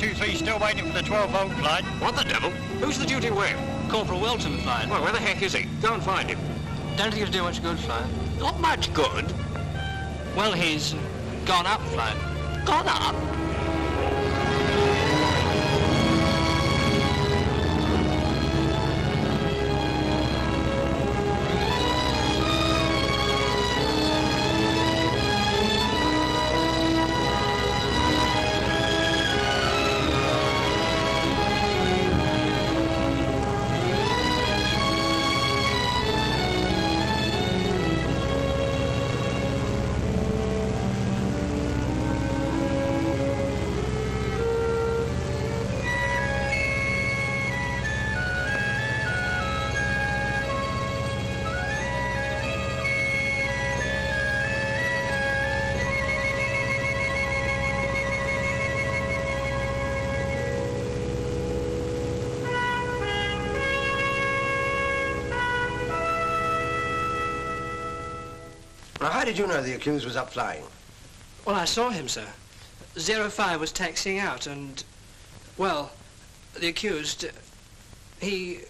123 still waiting for the 12-volt flight. What the devil? Who's the duty with? Corporal Welton, flying. Well, where the heck is he? Go and find him. Don't think he'll do much good, flying. Not much good. Well, he's gone up, flying. Gone up? Now, how did you know the accused was up flying? Well, I saw him, sir. 05 was taxiing out and, well, the accused, he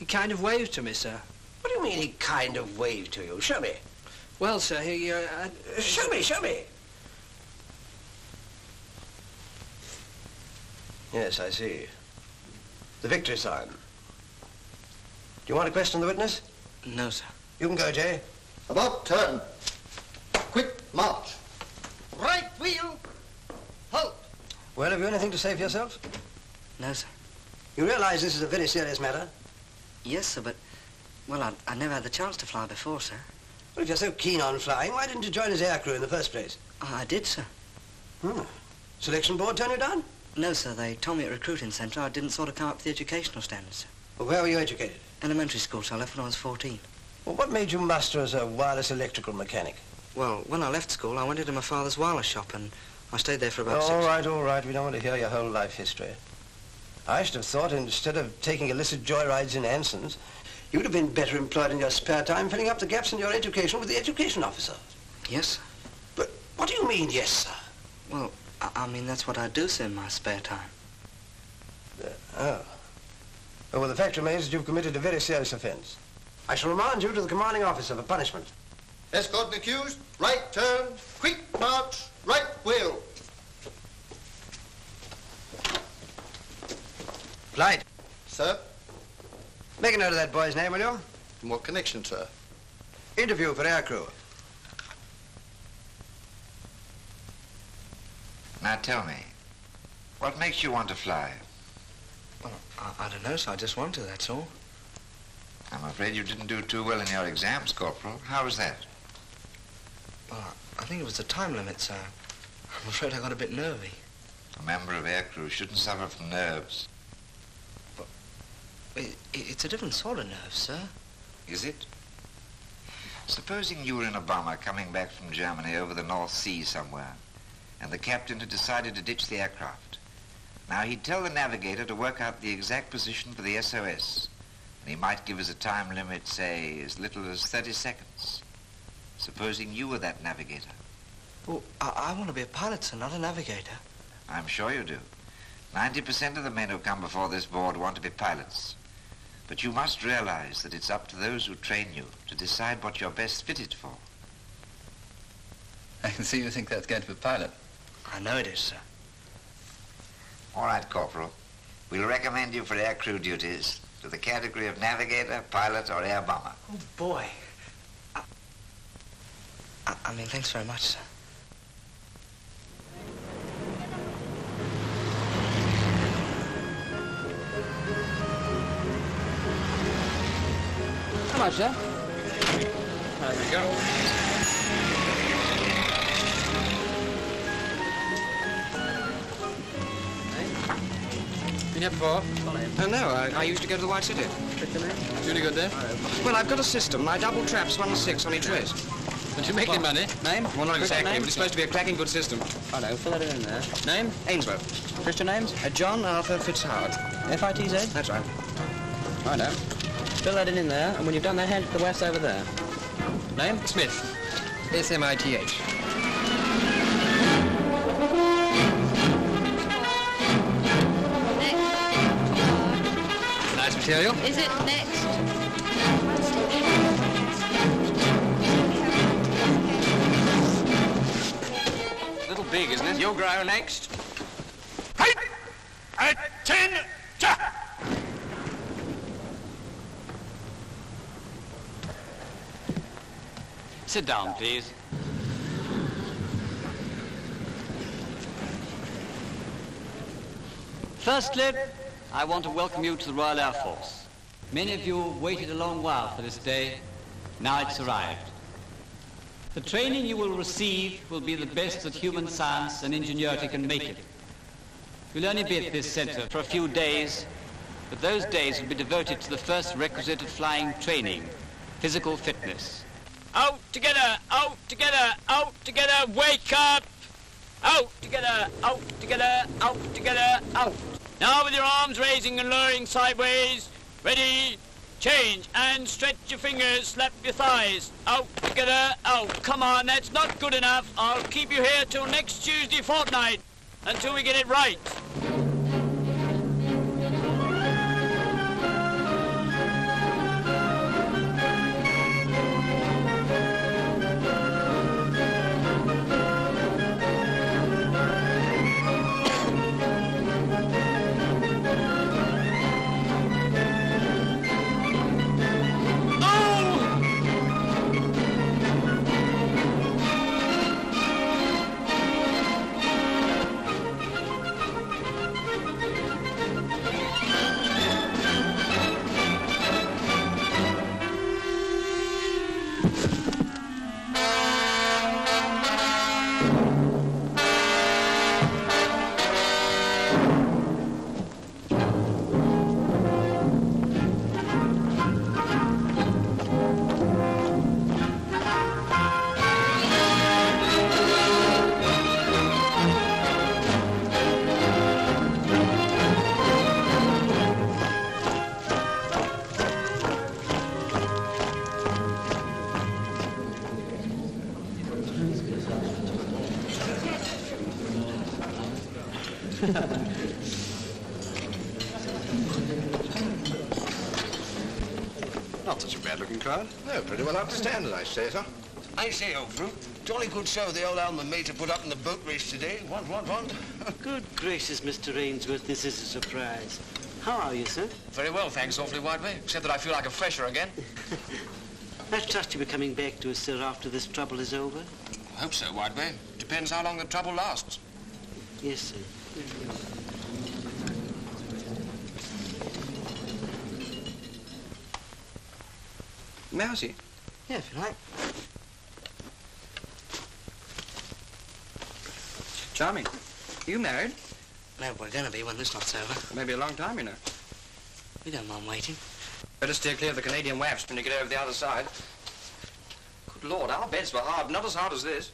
kind of waved to me, sir. What do you mean he kind of waved to you? Show me. Well, sir, he, Show me, show me. Yes, I see. The victory sign. Do you want to question the witness? No, sir. You can go, Jay. About turn. Quick march. Right wheel. Halt. Well, have you anything to say for yourself? No, sir. You realize this is a very serious matter? Yes, sir, but, well, I never had the chance to fly before, sir. Well, if you're so keen on flying, why didn't you join his aircrew in the first place? I did, sir. Selection board turn you down? No, sir, they told me at recruiting centre I didn't sort of come up to the educational standards, sir. Well, where were you educated? Elementary school, so I left when I was 14. Well, what made you master as a wireless electrical mechanic? Well, when I left school, I went into my father's wireless shop and I stayed there for about All right. We don't want to hear your whole life history. I should have thought instead of taking illicit joyrides in Anson's, you'd have been better employed in your spare time filling up the gaps in your education with the education officer. Yes, sir. But what do you mean, yes, sir? Well, I mean, that's what I do, sir, in my spare time. Oh, well, the fact remains that you've committed a very serious offense. I shall remand you to the commanding officer for punishment. Escort the accused. Right turn. Quick march. Right wheel. Flight. Sir? Make a note of that boy's name, will you? In what connection, sir? Interview for aircrew. Now tell me, what makes you want to fly? Well, I don't know, sir. I just want to, that's all. I'm afraid you didn't do too well in your exams, Corporal. How was that? Well, I think it was the time limit, sir. I'm afraid I got a bit nervy. A member of aircrew shouldn't suffer from nerves. But it's a different sort of nerve, sir. Is it? Supposing you were in a bomber coming back from Germany over the North Sea somewhere, and the captain had decided to ditch the aircraft. Now, he'd tell the navigator to work out the exact position for the SOS, and he might give us a time limit, say, as little as 30 seconds. Supposing you were that navigator. Well, I want to be a pilot, sir, not a navigator. I'm sure you do. 90% of the men who come before this board want to be pilots. But you must realize that it's up to those who train you to decide what you're best fitted for. I can see you think that's going to be a pilot. I know it is, sir. All right, Corporal. We'll recommend you for aircrew duties to the category of navigator, pilot, or air bomber. Oh, boy. I mean, thanks very much, sir. How much, sir? There we go. Been here before? No, I used to go to the White City. Really good there? Well, I've got a system. I double traps 1 and 6 on each wrist. Don't you make any money? Name? Well, not exactly, but it's supposed to be a cracking good system. I know, fill that in there. Name? Ainsworth. Christian names? John Arthur Fitzhoward. F-I-T-Z? That's right. I know. Fill that in there, and when you've done that, head to the west over there. Name? Smith. S-M-I-T-H. material. Is it next? A little big, isn't it? You'll grow next. Attention! Sit down, please. Firstly, I want to welcome you to the Royal Air Force. Many of you have waited a long while for this day. Now it's arrived. The training you will receive will be the best that human science and ingenuity can make it. You'll only be at this center for a few days, but those days will be devoted to the first requisite of flying training, physical fitness. Out together, out together, out together, wake up! Out together, out together, out together, out. Now with your arms raising and lowering sideways. Ready, change, and stretch your fingers, slap your thighs. Out together, out. Come on, that's not good enough. I'll keep you here till next Tuesday fortnight, until we get it right. Not such a bad-looking crowd. No, pretty well up to standard, I say, sir. I say, Aircrew, jolly good show the old alma mater put up in the boat race today. Want? Good gracious, Mr. Ainsworth, this is a surprise. How are you, sir? Very well, thanks awfully, Whiteway, except that I feel like a fresher again. I trust you'll be coming back to us, sir, after this trouble is over. I hope so, Whiteway. Depends how long the trouble lasts. Yes, sir. Mousy? Yeah, if you like. Charming. You married? No, we're going to be when this lot's over. Maybe a long time, you know. We don't mind waiting. Better steer clear of the Canadian wafts when you get over the other side. Good Lord, our beds were hard, not as hard as this.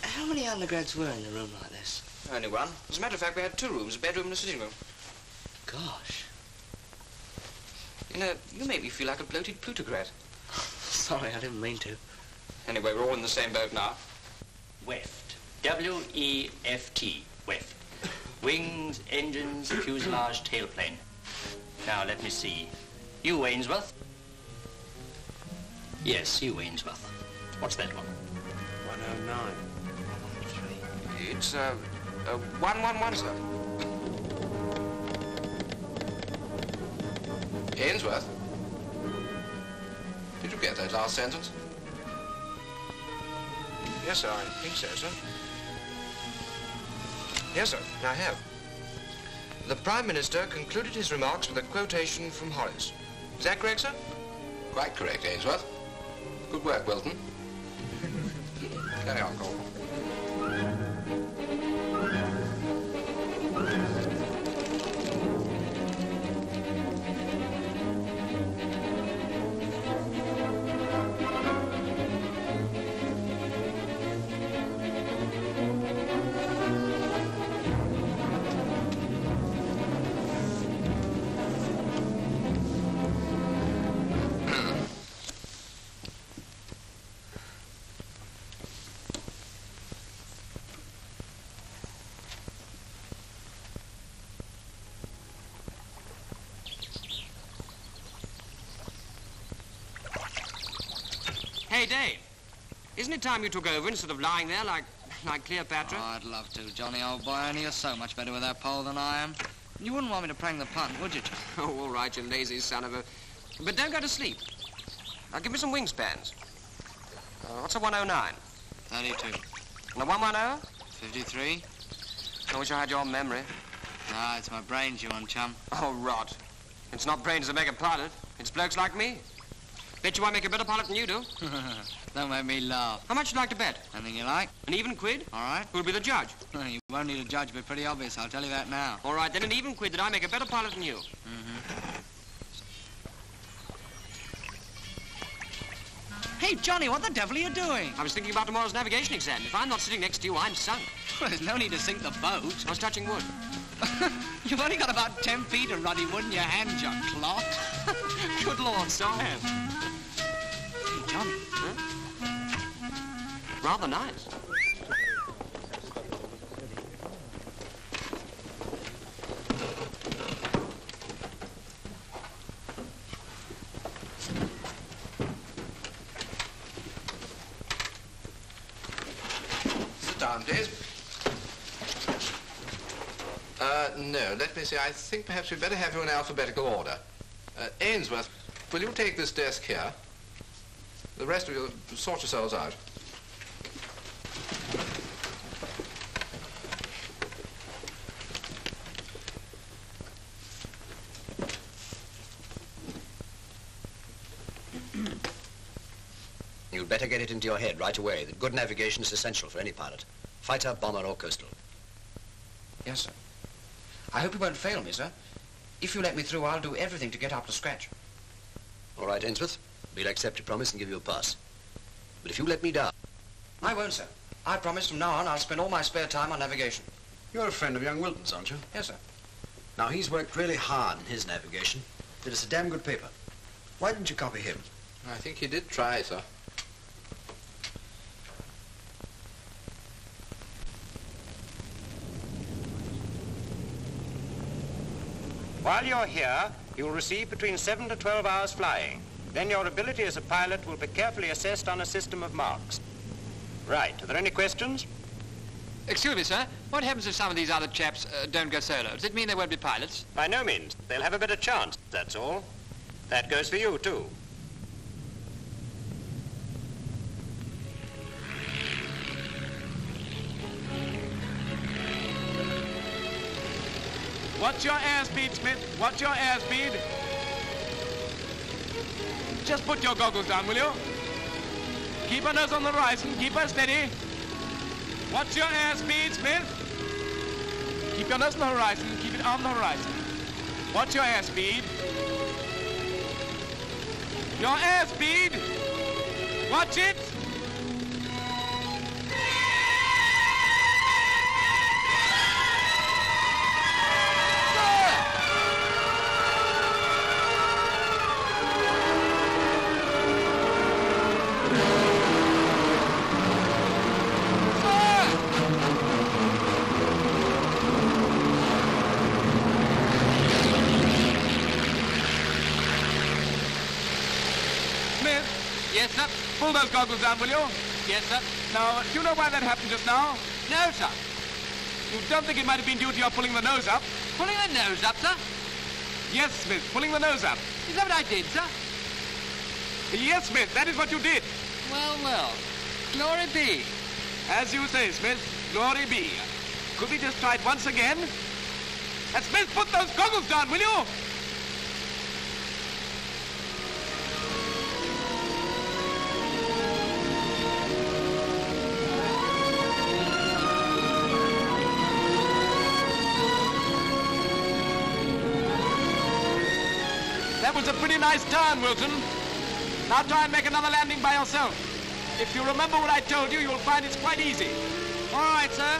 How many undergrads were in a room like this? Only one. As a matter of fact, we had 2 rooms, a bedroom and a sitting room. Gosh. You know, you make me feel like a bloated plutocrat. Sorry, I didn't mean to. Anyway, we're all in the same boat now. WEFT. W-E-F-T. WEFT. Wings, engines, fuselage, tailplane. Now, let me see. You, Ainsworth? Yes, you, Ainsworth. What's that one? 109. It's, 111, sir. Ainsworth? Did you get that last sentence? Yes, sir, I think so, sir. Yes, sir, I have. The Prime Minister concluded his remarks with a quotation from Horace. Is that correct, sir? Quite correct, Ainsworth. Good work, Wilton. Carry on, Cole. day. Isn't it time you took over instead of lying there like Cleopatra? Oh, I'd love to, Johnny, old boy. Only you're so much better with that pole than I am. You wouldn't want me to prang the punt, would you, John? Oh, all right, you lazy son of a... But don't go to sleep. Now, give me some wingspans. What's a 109? 32. And a 110? 53. I wish I had your memory. Ah, it's my brains you want, chum. Oh, rot. It's not brains that make a pilot. It's blokes like me. Bet you I make a better pilot than you do. Don't make me laugh. How much would you like to bet? Anything you like. An even quid? All right. Who'll be the judge? You won't need a judge, but pretty obvious, I'll tell you that now. All right, then an even quid that I make a better pilot than you. Hey, Johnny, what the devil are you doing? I was thinking about tomorrow's navigation exam. If I'm not sitting next to you, I'm sunk. Well, there's no need to sink the boat. I was touching wood. You've only got about 10 feet of ruddy wood in your hand, you clot. Good Lord, so I have. Hey, Johnny. Huh? Rather nice. Sit down, please. No, let me see. I think perhaps we'd better have you in alphabetical order. Ainsworth, will you take this desk here? The rest of you, sort yourselves out. You'd better get it into your head right away that good navigation is essential for any pilot, fighter, bomber, or coastal. Yes, sir. I hope you won't fail me, sir. If you let me through, I'll do everything to get up to scratch. All right, Ainsworth. We'll accept your promise and give you a pass. But if you let me down... I won't, sir. I promise from now on I'll spend all my spare time on navigation. You're a friend of young Wilton's, aren't you? Yes, sir. Now, he's worked really hard in his navigation. Did us a damn good paper. Why didn't you copy him? I think he did try, sir. While you're here, you'll receive between 7 to 12 hours flying. Then your ability as a pilot will be carefully assessed on a system of marks. Right. Are there any questions? Excuse me, sir. What happens if some of these other chaps don't go solo? Does it mean they won't be pilots? By no means. They'll have a better chance, that's all. That goes for you, too. Watch your airspeed, Smith. Watch your airspeed. Just put your goggles down, will you? Keep her nose on the horizon. Keep her steady. Watch your airspeed, Smith. Keep your nose on the horizon. Keep it on the horizon. Watch your airspeed. Your airspeed. Watch it. Yes, sir. Pull those goggles down, will you? Yes, sir. Now, do you know why that happened just now? No, sir. You don't think it might have been due to your pulling the nose up? Pulling the nose up, sir? Yes, Smith, pulling the nose up. Is that what I did, sir? Yes, Smith, that is what you did. Well, well. Glory be. As you say, Smith, glory be. Could we just try it once again? And Smith, put those goggles down, will you? That was a pretty nice turn, Wilton. Now try and make another landing by yourself. If you remember what I told you, you'll find it's quite easy. All right, sir.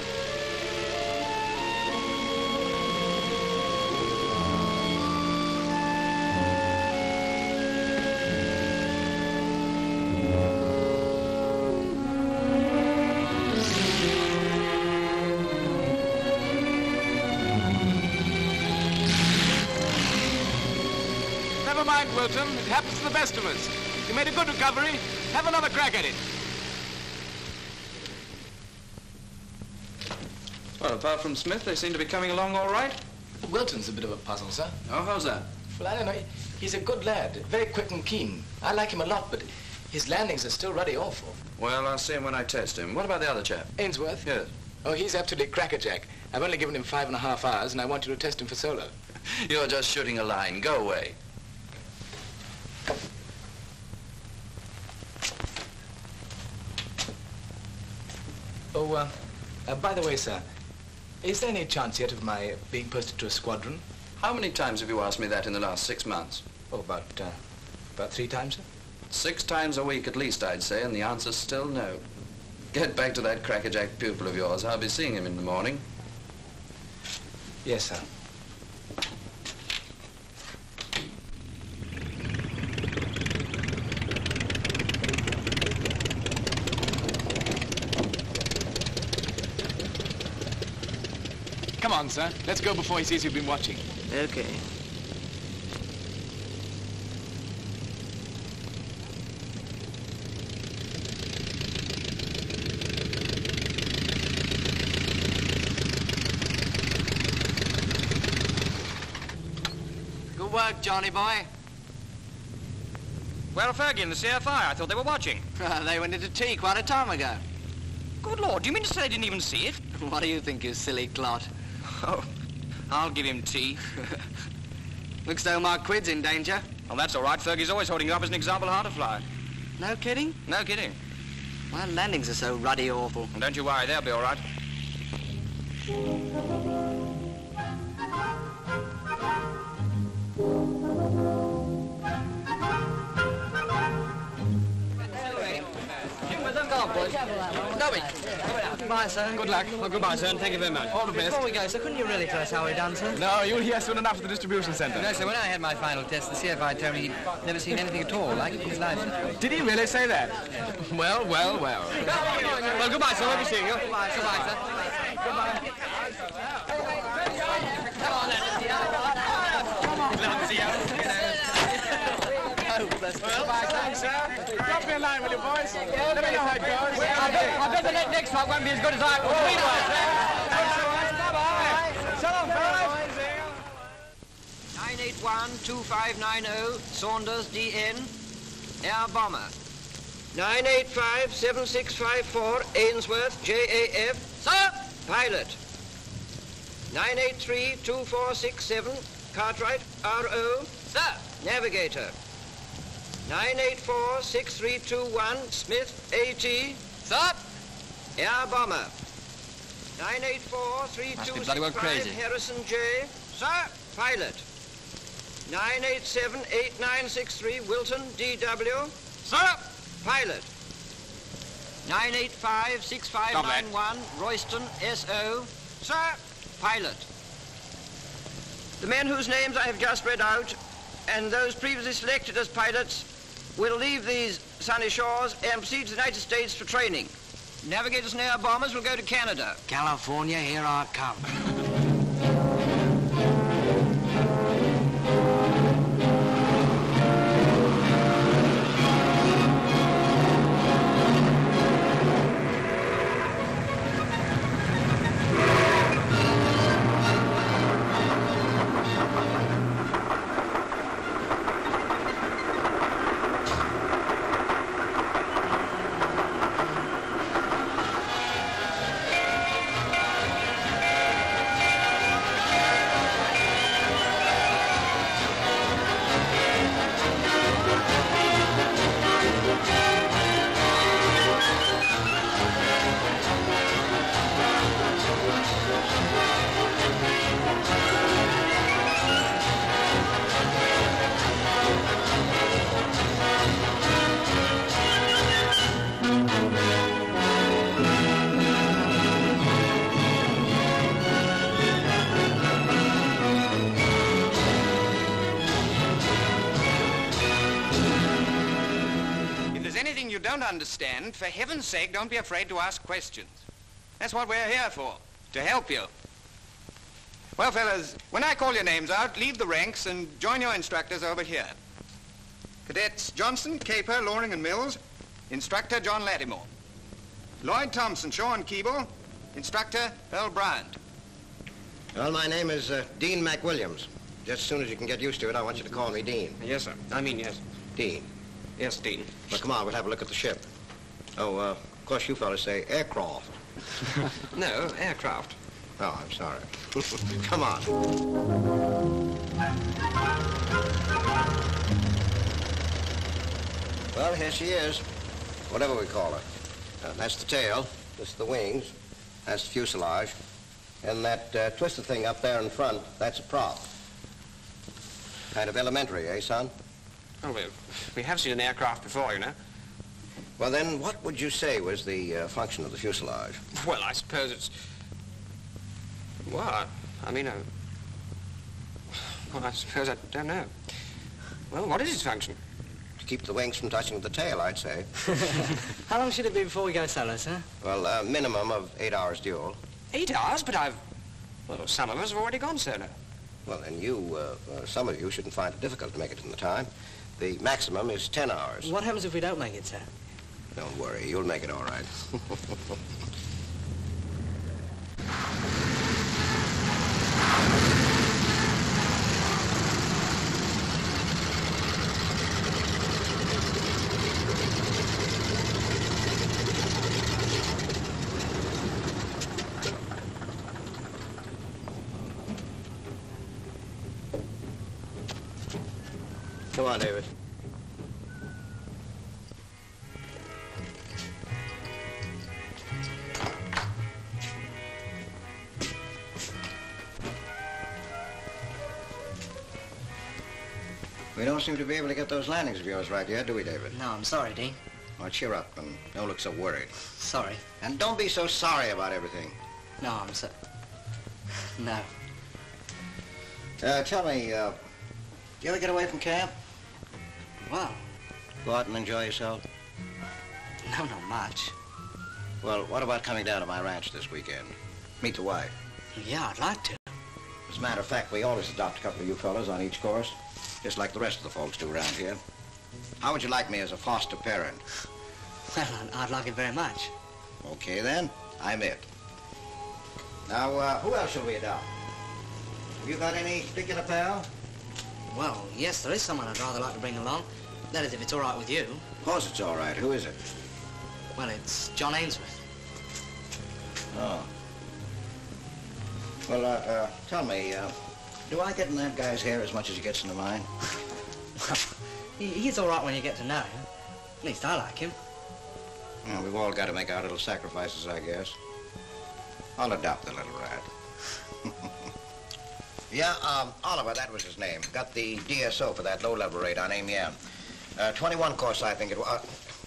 Never mind, Wilton. It happens to the best of us. You made a good recovery. Have another crack at it. Well, apart from Smith, they seem to be coming along all right. Wilton's a bit of a puzzle, sir. Oh, how's that? Well, I don't know. He's a good lad, very quick and keen. I like him a lot, but his landings are still ruddy awful. Well, I'll see him when I test him. What about the other chap? Ainsworth? Yes. Oh, he's absolutely crackerjack. I've only given him 5.5 hours, and I want you to test him for solo. You're just shooting a line. Go away. Oh, by the way, sir, is there any chance yet of my being posted to a squadron? How many times have you asked me that in the last 6 months? Oh, about 3 times, sir. 6 times a week at least, I'd say, and the answer's still no. Get back to that crackerjack pupil of yours. I'll be seeing him in the morning. Yes, sir. Come on, sir. Let's go before he sees you've been watching. Okay. Good work, Johnny boy. Well, Fergie and the CFI, I thought they were watching. They went into tea quite a time ago. Good Lord, do you mean to say they didn't even see it? What do you think, you silly clot? Oh, I'll give him tea. Looks though my quid's in danger. Well, that's all right. Fergie's always holding you up as an example of how to fly. No kidding? No kidding. My landings are so ruddy awful. Well, don't you worry, they'll be all right. Bye, sir. Good luck. Well, goodbye, sir, and thank you very much. All the best. Before we go, sir, couldn't you really tell us how we're done, sir? No, you'll hear soon enough at the distribution centre. No, sir, when I had my final test, the CFI told me he'd never seen anything at all like it in his life. Did he really say that? Well, well, well. Well, goodbye, sir. We'll be seeing you. Goodbye, sir. Goodbye. Well, thanks, sir. Drop me a line, will you, boys? Let me know how it goes. I bet the next one won't be as good as I was. Bye-bye. So long, fellas. 981-2590, Saunders, DN, Air Bomber. 985-7654, Ainsworth, JAF. Sir! Pilot. 983-2467, Cartwright, RO. Sir! Navigator. 984-6321, Smith, AT. Sir! Air Bomber. 984-3265, Harrison J. Sir! Pilot. 987-8963, Wilton, DW. Sir! Pilot. 985-6591, Royston, SO. Sir! Pilot. The men whose names I have just read out, and those previously selected as pilots, will leave these sunny shores and proceed to the United States for training. Navigators and air bombers will go to Canada. California, here I come. Understand, for heaven's sake, don't be afraid to ask questions. That's what we're here for, to help you. Well, fellas, when I call your names out, leave the ranks and join your instructors over here. Cadets Johnson, Caper, Loring and Mills. Instructor John Lattimore. Lloyd Thompson, Shaw and Keeble. Instructor Earl Bryant. Well, my name is Dean McWilliams. Just as soon as you can get used to it, I want you to call me Dean. Yes, sir. I mean, yes. Dean. Yes, Dean. Well, come on, we'll have a look at the ship. Oh, of course you fellas say aircraft. No, aircraft. Oh, I'm sorry. Come on. Well, here she is. Whatever we call her. That's the tail. This is the wings. That's the fuselage. And that twisted thing up there in front, that's a prop. Kind of elementary, eh, son? Oh, we have seen an aircraft before, you know. Well, then, what would you say was the function of the fuselage? Well, I suppose it's... Well, I mean, well, I suppose I don't know. Well, what is its function? To keep the wings from touching the tail, I'd say. How long should it be before we go solo, sir? Well, a minimum of 8 hours dual. 8 hours? But well, some of us have already gone solo. Well, then you, some of you shouldn't find it difficult to make it in the time. The maximum is 10 hours. What happens if we don't make it, sir? Don't worry, you'll make it all right. Come on, David. We don't seem to be able to get those landings of yours right yet, do we, David? No, I'm sorry, Dean. Well, cheer up and don't look so worried. Sorry. And don't be so sorry about everything. No, I'm so... No. Tell me, do you ever get away from camp? Well... Go out and enjoy yourself? No, not much. Well, what about coming down to my ranch this weekend? Meet the wife. Yeah, I'd like to. As a matter of fact, we always adopt a couple of you fellas on each course, just like the rest of the folks do around here. How would you like me as a foster parent? Well, I'd like it very much. Okay, then. I'm it. Now, who else shall we adopt? Have you got any particular pal? Well, yes, there is someone I'd rather like to bring along. That is, if it's all right with you. Of course it's all right. Who is it? Well, it's John Ainsworth. Oh. Well, tell me, do I get in that guy's hair as much as he gets into mine? Well, he's all right when you get to know him. At least I like him. Well, we've all got to make our little sacrifices, I guess. I'll adopt the little rat. Yeah, Oliver, that was his name. Got the DSO for that low-level raid on Amiens. 21 course, I think it was.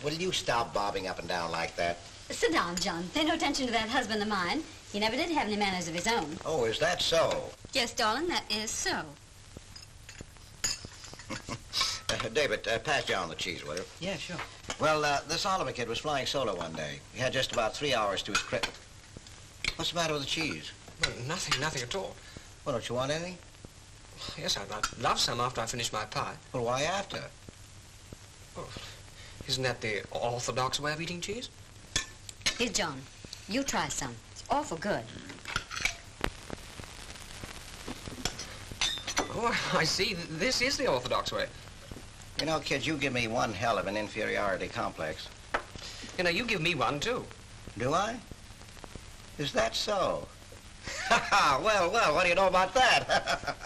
Will you stop bobbing up and down like that? Sit down, John. Pay no attention to that husband of mine. He never did have any manners of his own. Oh, is that so? Yes, darling, that is so. David, pass down the cheese, will you? Yeah, sure. Well, this Oliver kid was flying solo one day. He had just about 3 hours to his credit. What's the matter with the cheese? Well, nothing at all. Well, don't you want any? Yes, I'd love some after I finish my pie. Well, why after? Oh, isn't that the orthodox way of eating cheese? Here, John, you try some. It's awful good. Oh, I see. This is the orthodox way. You know, kid, you give me one hell of an inferiority complex. You know, you give me one, too. Do I? Is that so? well, what do you know about that?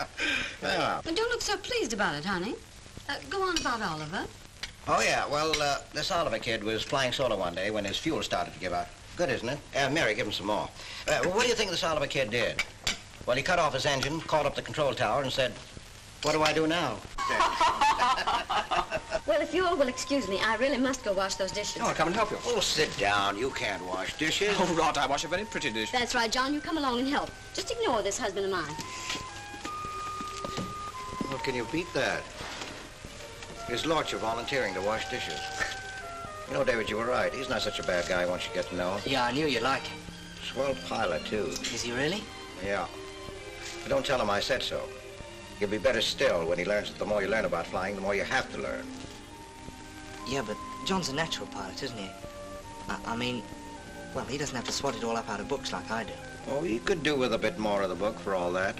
Well, don't look so pleased about it, honey. Go on about Oliver. Oh, yeah. Well, this Oliver kid was flying solo one day when his fuel started to give out. Good, isn't it? Mary, give him some more. Well, what do you think this Oliver kid did? Well, he cut off his engine, called up the control tower, and said, "What do I do now?" Well, if you all will excuse me, I really must go wash those dishes. Oh, I'll come and help you. Oh, sit down. You can't wash dishes. Oh, Rod, I wash a very pretty dish. That's right, John. You come along and help. Just ignore this husband of mine. Well, can you beat that? His lordship volunteering to wash dishes. You know, David, you were right. He's not such a bad guy once you get to know him. Yeah, I knew you'd like him. Swell pilot, too. Is he really? Yeah. But don't tell him I said so. He'll be better still when he learns that the more you learn about flying, the more you have to learn. Yeah, but John's a natural pilot, isn't he? I mean, well, he doesn't have to swat it all up out of books like I do. Oh, he could do with a bit more of the book for all that.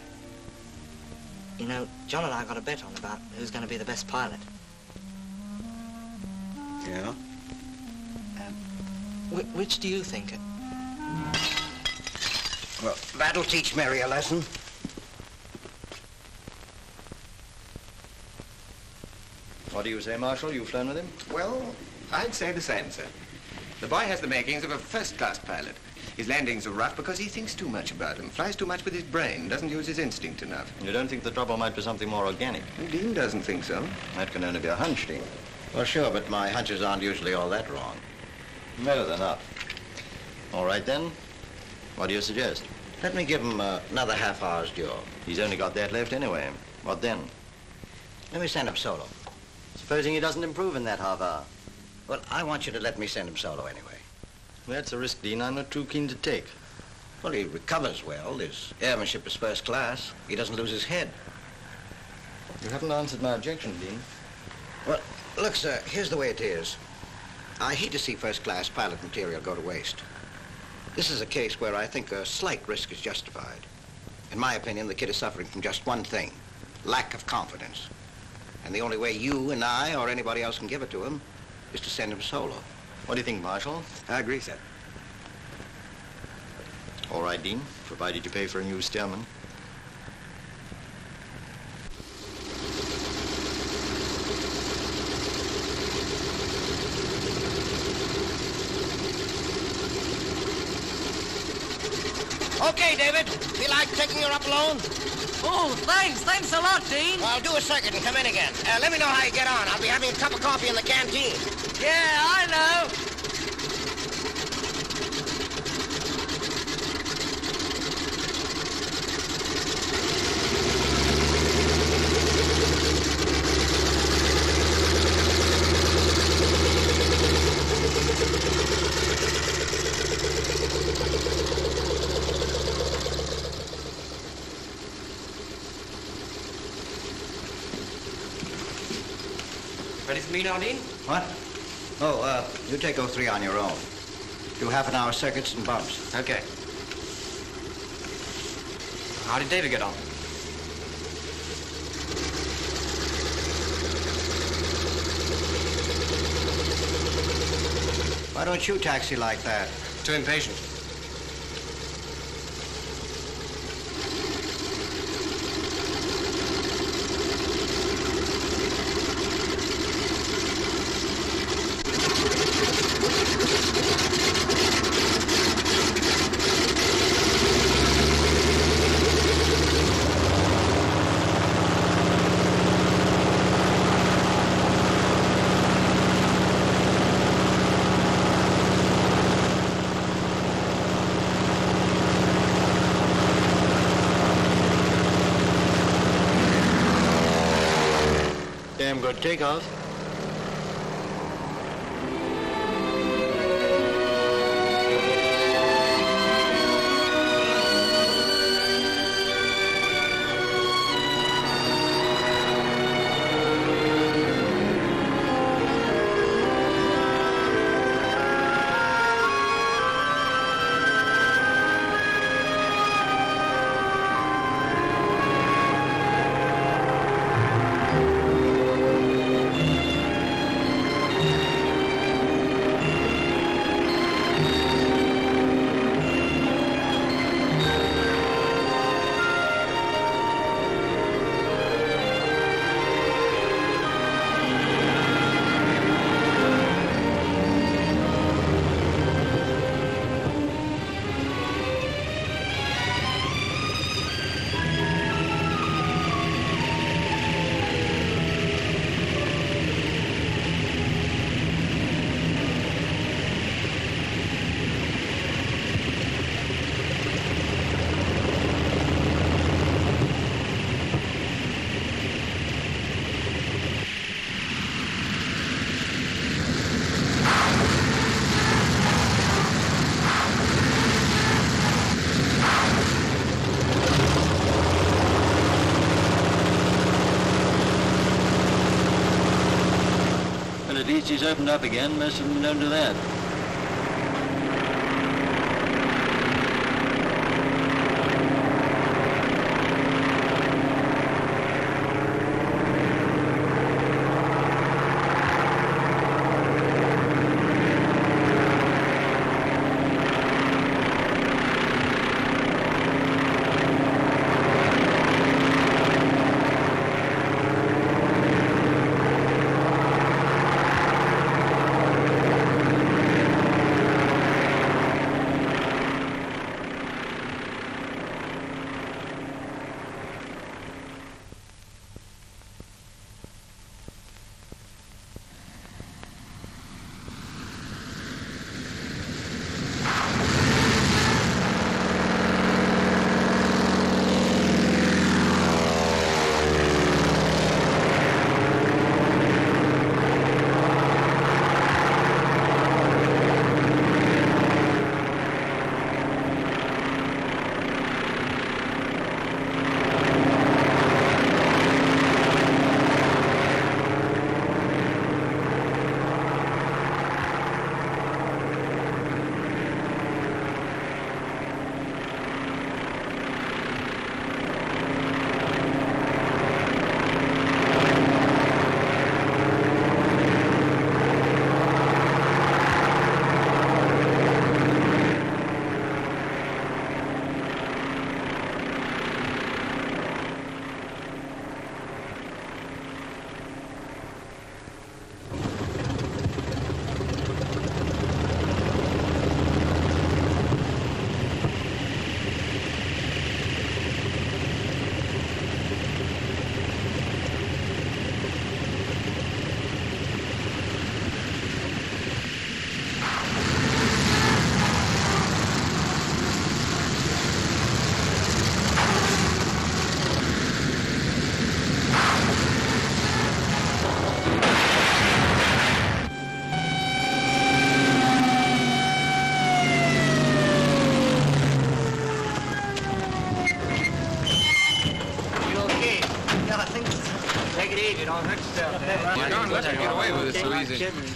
You know, John and I got a bet on about who's going to be the best pilot. Yeah? Which do you think? Well, that'll teach Mary a lesson. What do you say, Marshal? You've flown with him? Well, I'd say the same, sir. The boy has the makings of a first-class pilot. His landings are rough because he thinks too much about them, flies too much with his brain, doesn't use his instinct enough. You don't think the trouble might be something more organic? Dean doesn't think so. That can only be a hunch, Dean. Well, sure, but my hunches aren't usually all that wrong. No, they're not. All right, then. What do you suggest? Let me give him another half hour's duel. He's only got that left anyway. What then? Let me send him solo. Supposing he doesn't improve in that half hour? Well, I want you to let me send him solo anyway. That's a risk, Dean, I'm not too keen to take. Well, he recovers well. His airmanship is first class. He doesn't lose his head. You haven't answered my objection, Dean. Well, look, sir, here's the way it is. I hate to see first-class pilot material go to waste. This is a case where I think a slight risk is justified. In my opinion, the kid is suffering from just one thing, lack of confidence. And the only way you and I or anybody else can give it to him is to send him solo. What do you think, Marshal? I agree, sir. All right, Dean, provided you pay for a new steerman. Okay, David. Feel like taking her up alone? Oh, thanks. Thanks a lot, Dean. Well, I'll do a circuit and come in again. Let me know how you get on. I'll be having a cup of coffee in the canteen. Yeah, I know. Ready for me now, Dean? What? Oh, you take 03 on your own. Do half-an-hour circuits and bumps. Okay. How did David get on? Why don't you taxi like that? Too impatient. Damn good takeoff. least he's opened up again. Most of them don't do that.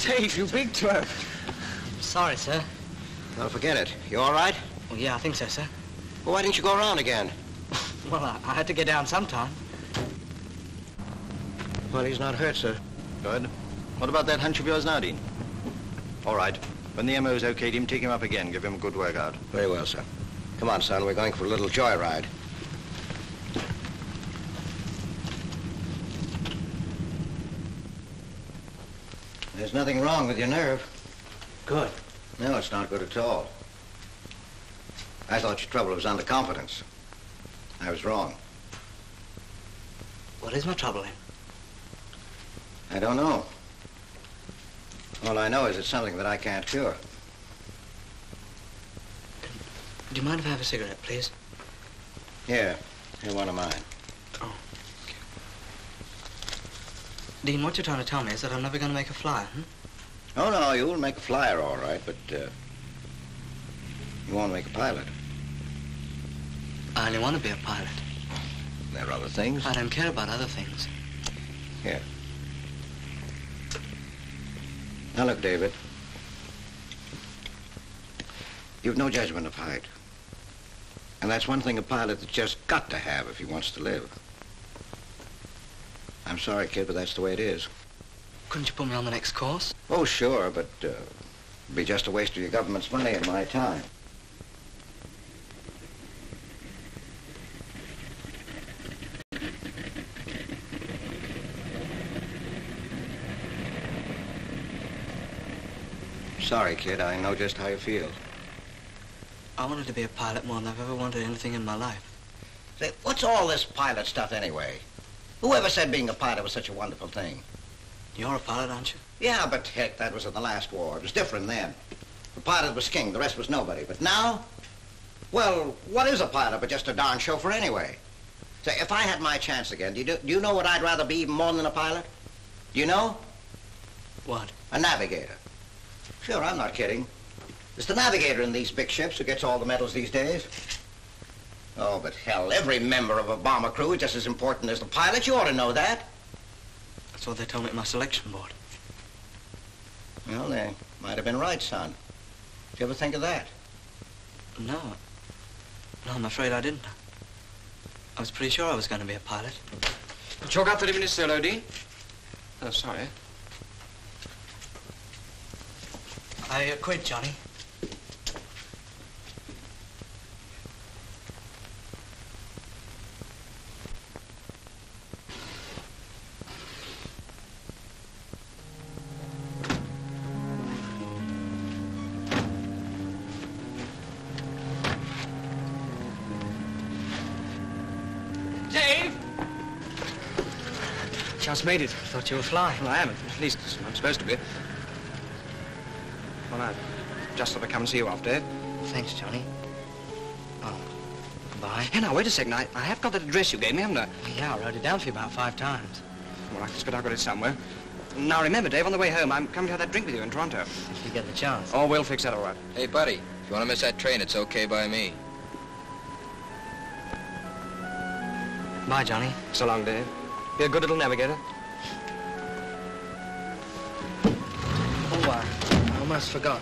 Dave, you big twerp. Sorry, sir. Well, forget it. You all right? Well, yeah, I think so, sir. Well, why didn't you go around again? Well, I had to get down sometime. Well, he's not hurt, sir. Good. What about that hunch of yours now, Dean? All right. When the MO's okayed him, take him up again. Give him a good workout. Very well, sir. Come on, son. We're going for a little joyride. There's nothing wrong with your nerve. Good. No, it's not good at all. I thought your trouble was underconfidence. I was wrong. What is my trouble, then? I don't know. All I know is it's something that I can't cure. Do you mind if I have a cigarette, please? Here. Here, one of mine. Oh. Dean, what you're trying to tell me is that I'm never going to make a flyer, hmm? Oh, no, you'll make a flyer, all right, but, you won't make a pilot. I only want to be a pilot. There are other things. I don't care about other things. Here. Now, look, David. You've no judgment of height. And that's one thing a pilot's just got to have if he wants to live. I'm sorry, kid, but that's the way it is. Couldn't you put me on the next course? Oh, sure, but it'd be just a waste of your government's money and my time. Sorry, kid, I know just how you feel. I wanted to be a pilot more than I've ever wanted anything in my life. Say, what's all this pilot stuff anyway? Whoever said being a pilot was such a wonderful thing? You're a pilot, aren't you? Yeah, but heck, that was in the last war. It was different then. The pilot was king, the rest was nobody. But now, well, what is a pilot but just a darn chauffeur anyway? Say, if I had my chance again, do you know what I'd rather be even more than a pilot? Do you know? What? A navigator. Sure, I'm not kidding. It's the navigator in these big ships who gets all the medals these days. Oh, but hell, every member of a bomber crew is just as important as the pilot. You ought to know that. That's what they told me at my selection board. Well, they might have been right, son. Did you ever think of that? No. No, I'm afraid I didn't. I was pretty sure I was going to be a pilot. Chalk out 30 minutes solo, Dean. Oh, sorry. I quit, Johnny. Dave! Just made it. Thought you were flying. Well, I am. At least I'm supposed to be. Well, I just thought I'd come and see you off, Dave. Thanks, Johnny. Oh, goodbye. Hey, now, wait a second. I have got that address you gave me, haven't I? Yeah, I wrote it down for you about 5 times. Well, I suspect I've got it somewhere. Now, remember, Dave, on the way home, I'm coming to have that drink with you in Toronto. If you get the chance. Oh, we'll fix that all right. Hey, buddy, if you want to miss that train, it's okay by me. Bye, Johnny. So long, Dave. Be a good little navigator. Oh, I almost forgot.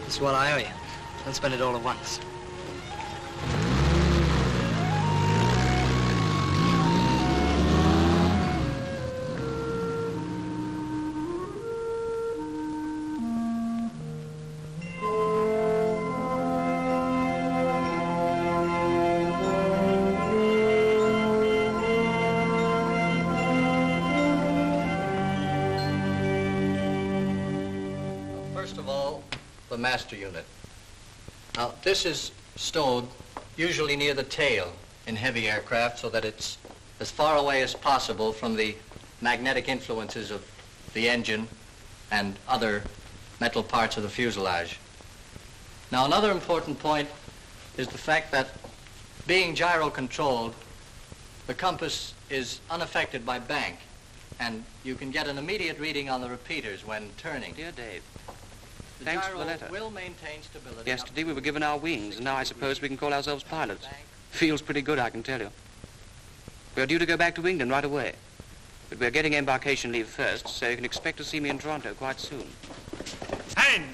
It's what I owe you. Don't spend it all at once. First of all, the master unit. Now, this is stowed usually near the tail in heavy aircraft so that it's as far away as possible from the magnetic influences of the engine and other metal parts of the fuselage. Now, another important point is the fact that being gyro-controlled, the compass is unaffected by bank, and you can get an immediate reading on the repeaters when turning. Dear Dave, The thanks gyro for the letter. will maintain stability. Yesterday we were given our wings, and now I suppose we can call ourselves pilots. Feels pretty good, I can tell you. We're due to go back to England right away. But we're getting embarkation leave first, so you can expect to see me in Toronto quite soon. Hand!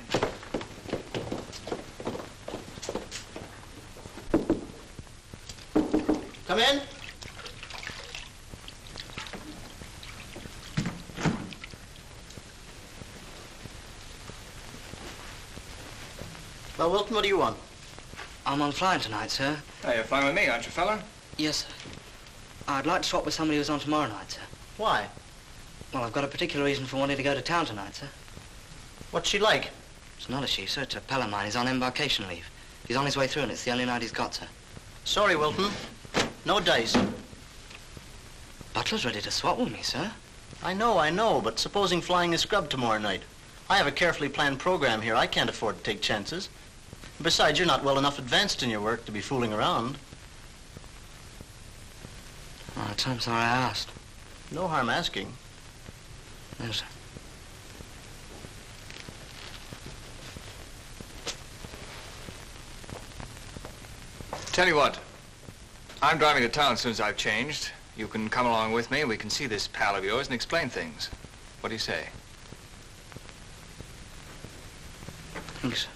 Come in. Well, Wilton, what do you want? I'm on flying tonight, sir. Hey, you're flying with me, aren't you, fella? Yes, sir. I'd like to swap with somebody who's on tomorrow night, sir. Why? Well, I've got a particular reason for wanting to go to town tonight, sir. What's she like? It's not a she, sir. It's a pal of mine. He's on embarkation leave. He's on his way through, and it's the only night he's got, sir. Sorry, Wilton. No dice. Butler's ready to swap with me, sir. I know, but supposing flying is scrubbed tomorrow night. I have a carefully planned program here. I can't afford to take chances. Besides, you're not well enough advanced in your work to be fooling around. Oh, I'm sorry I asked. No harm asking. No, sir. Tell you what, I'm driving to town as soon as I've changed. You can come along with me and we can see this pal of yours and explain things. What do you say? Thanks, sir.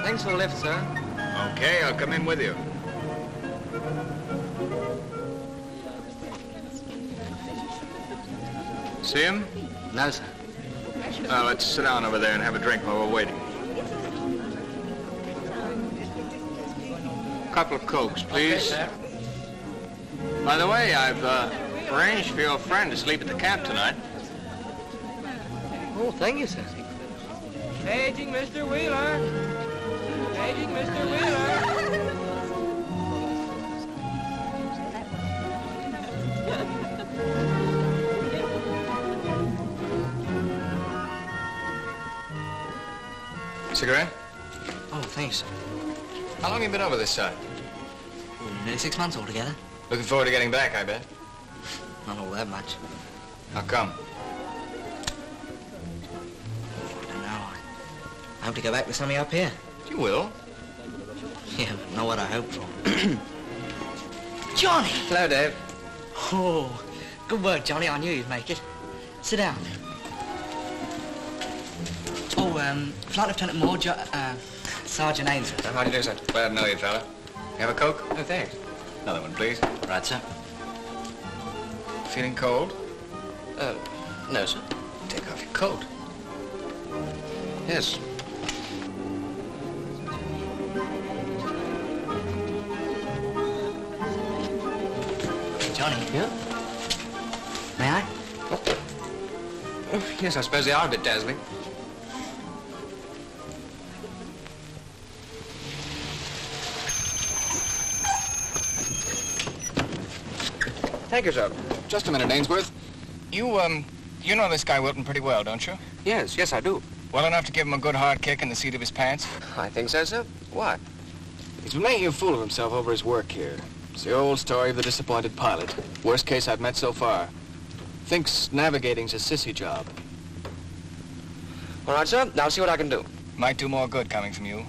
Thanks for the lift, sir. Okay, I'll come in with you. See him? No, sir. Let's sit down over there and have a drink while we're waiting. Couple of Cokes, please. Okay, sir. By the way, I've arranged for your friend to sleep at the camp tonight. Oh, thank you, sir. Paging Mr. Wheeler. Paging Mr. Wheeler. Cigarette? Oh, thanks. How long have you been over this side? Nearly 6 months altogether. Looking forward to getting back, I bet. Not all that much. How come? I don't know. I hope to go back with somebody up here. You will. Yeah, but not what I hoped for. Johnny! Hello, Dave. Oh, good work, Johnny. I knew you'd make it. Sit down. Oh, Flight Lieutenant Moore, Sergeant Ainsworth. How do you do, sir? Glad to know you, fella. You have a Coke? Oh, thanks. Another one, please. Right, sir. Feeling cold? No, sir. Take off your coat. Yes. Johnny? Yeah? May I? Oh, yes, I suppose they are a bit dazzling. Thank you, sir. Just a minute, Ainsworth. You know this guy Wilton pretty well, don't you? Yes, I do. Well enough to give him a good hard kick in the seat of his pants? I think so, sir. Why? He's been making a fool of himself over his work here. It's the old story of the disappointed pilot. Worst case I've met so far. Thinks navigating's a sissy job. All right, sir. I'll see what I can do. Might do more good coming from you.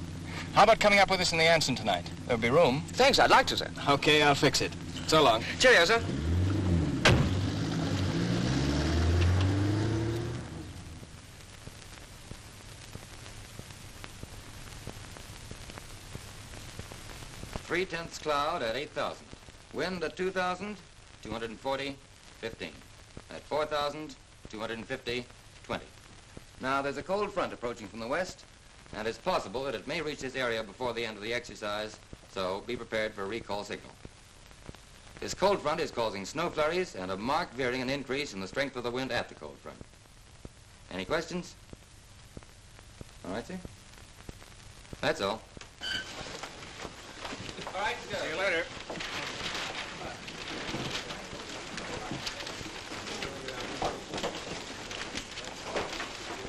How about coming up with us in the Anson tonight? There'll be room. Thanks, I'd like to, sir. Okay, I'll fix it. So long. Cheerio, sir. Three-tenths cloud at 8,000. Wind at 2,000, 240, 15. At 4,000, 250, 20. Now, there's a cold front approaching from the west, and it's possible that it may reach this area before the end of the exercise, so be prepared for a recall signal. This cold front is causing snow flurries and a marked veering and increase in the strength of the wind at the cold front. Any questions? All right, sir. That's all. All right, see you later.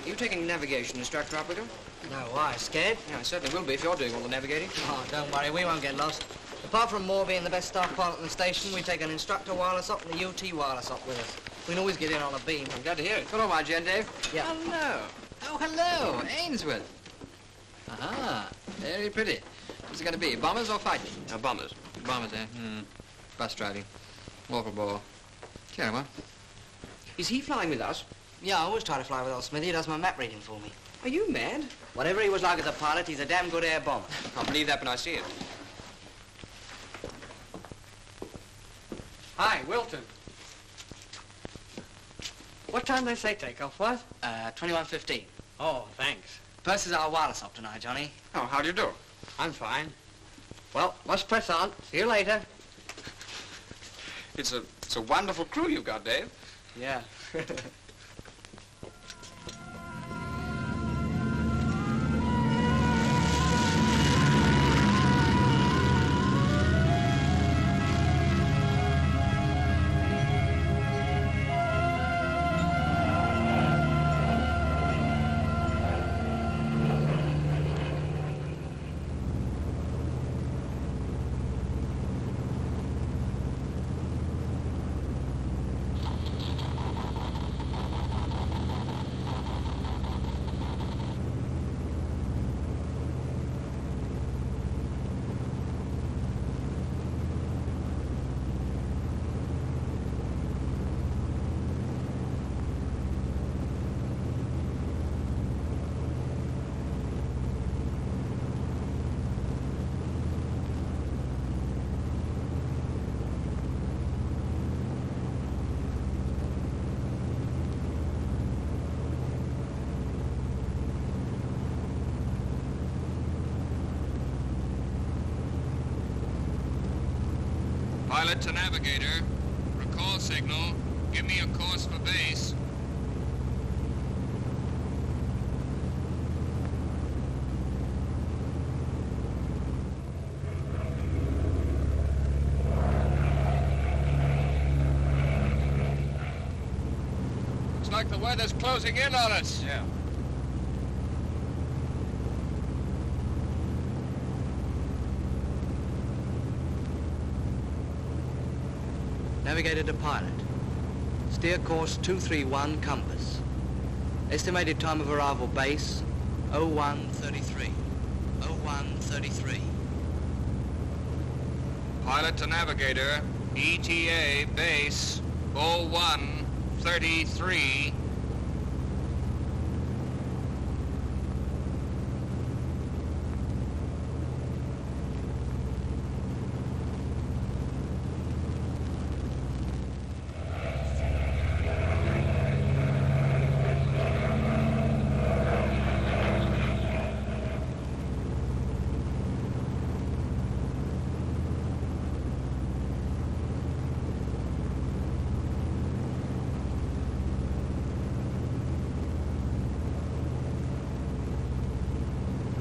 Are you taking navigation instructor, operator? No, why? Scared? Yeah, I certainly will be if you're doing all the navigating. Oh, don't worry, we won't get lost. Apart from Moore being the best staff pilot in the station, we take an instructor wireless op and a UT wireless op with us. We can always get in on a beam. I'm glad to hear it. Hello, my Jen, Dave. Yeah. Hello. Oh, hello. Ainsworth. Aha. Very pretty. What's it going to be, bombers or fighting? Bombers. Bombers, eh? Bus driving. Awful bore. Carry on. Is he flying with us? Yeah, I always try to fly with old Smithy. He does my map reading for me. Are you mad? Whatever he was like as a pilot, he's a damn good air bomber. I'll believe that when I see it. Hi, Wilton. What time they say takeoff was? 21:15. Oh, thanks. First is our wireless op tonight, Johnny. Oh, how do you do? I'm fine. Well, let's press on. See you later. It's a wonderful crew you've got, Dave. Yeah. Pilot to navigator. Recall signal. Give me a course for base. Looks like the weather's closing in on us. Yeah. Navigator to pilot. Steer course 231 compass. Estimated time of arrival base 01:33. 01:33. 0133. Pilot to navigator, ETA base 0133.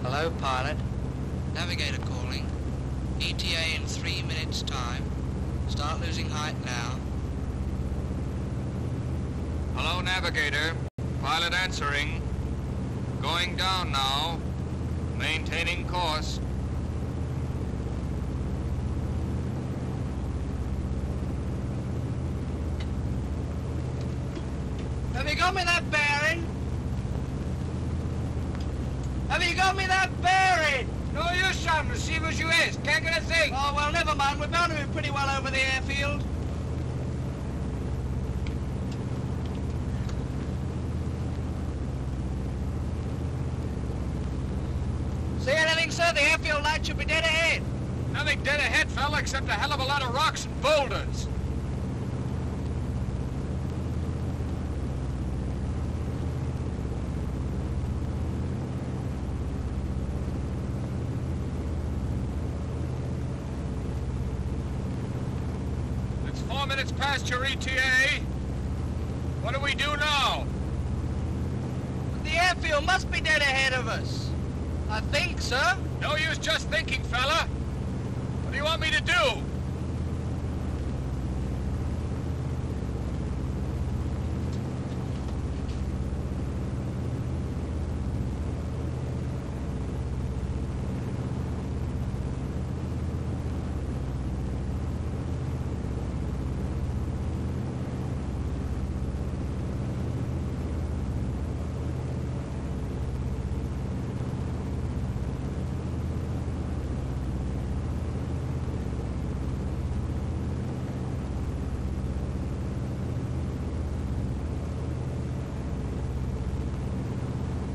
Hello, pilot. Navigator calling. ETA in 3 minutes' time. Start losing height now. Hello, navigator. Pilot answering. Going down now. Maintaining course. Have you got me that bearing? Have you got me that bearing? No use, son. Receive as you is. Can't get a thing. Oh, well, never mind. We're bound to be pretty well over the airfield. See anything, sir? The airfield light should be dead ahead. Nothing dead ahead, fella, except a hell of a lot of rocks and boulders. It's 4 minutes past your ETA. What do we do now? The airfield must be dead ahead of us. I think, sir. No use just thinking, fella. What do you want me to do?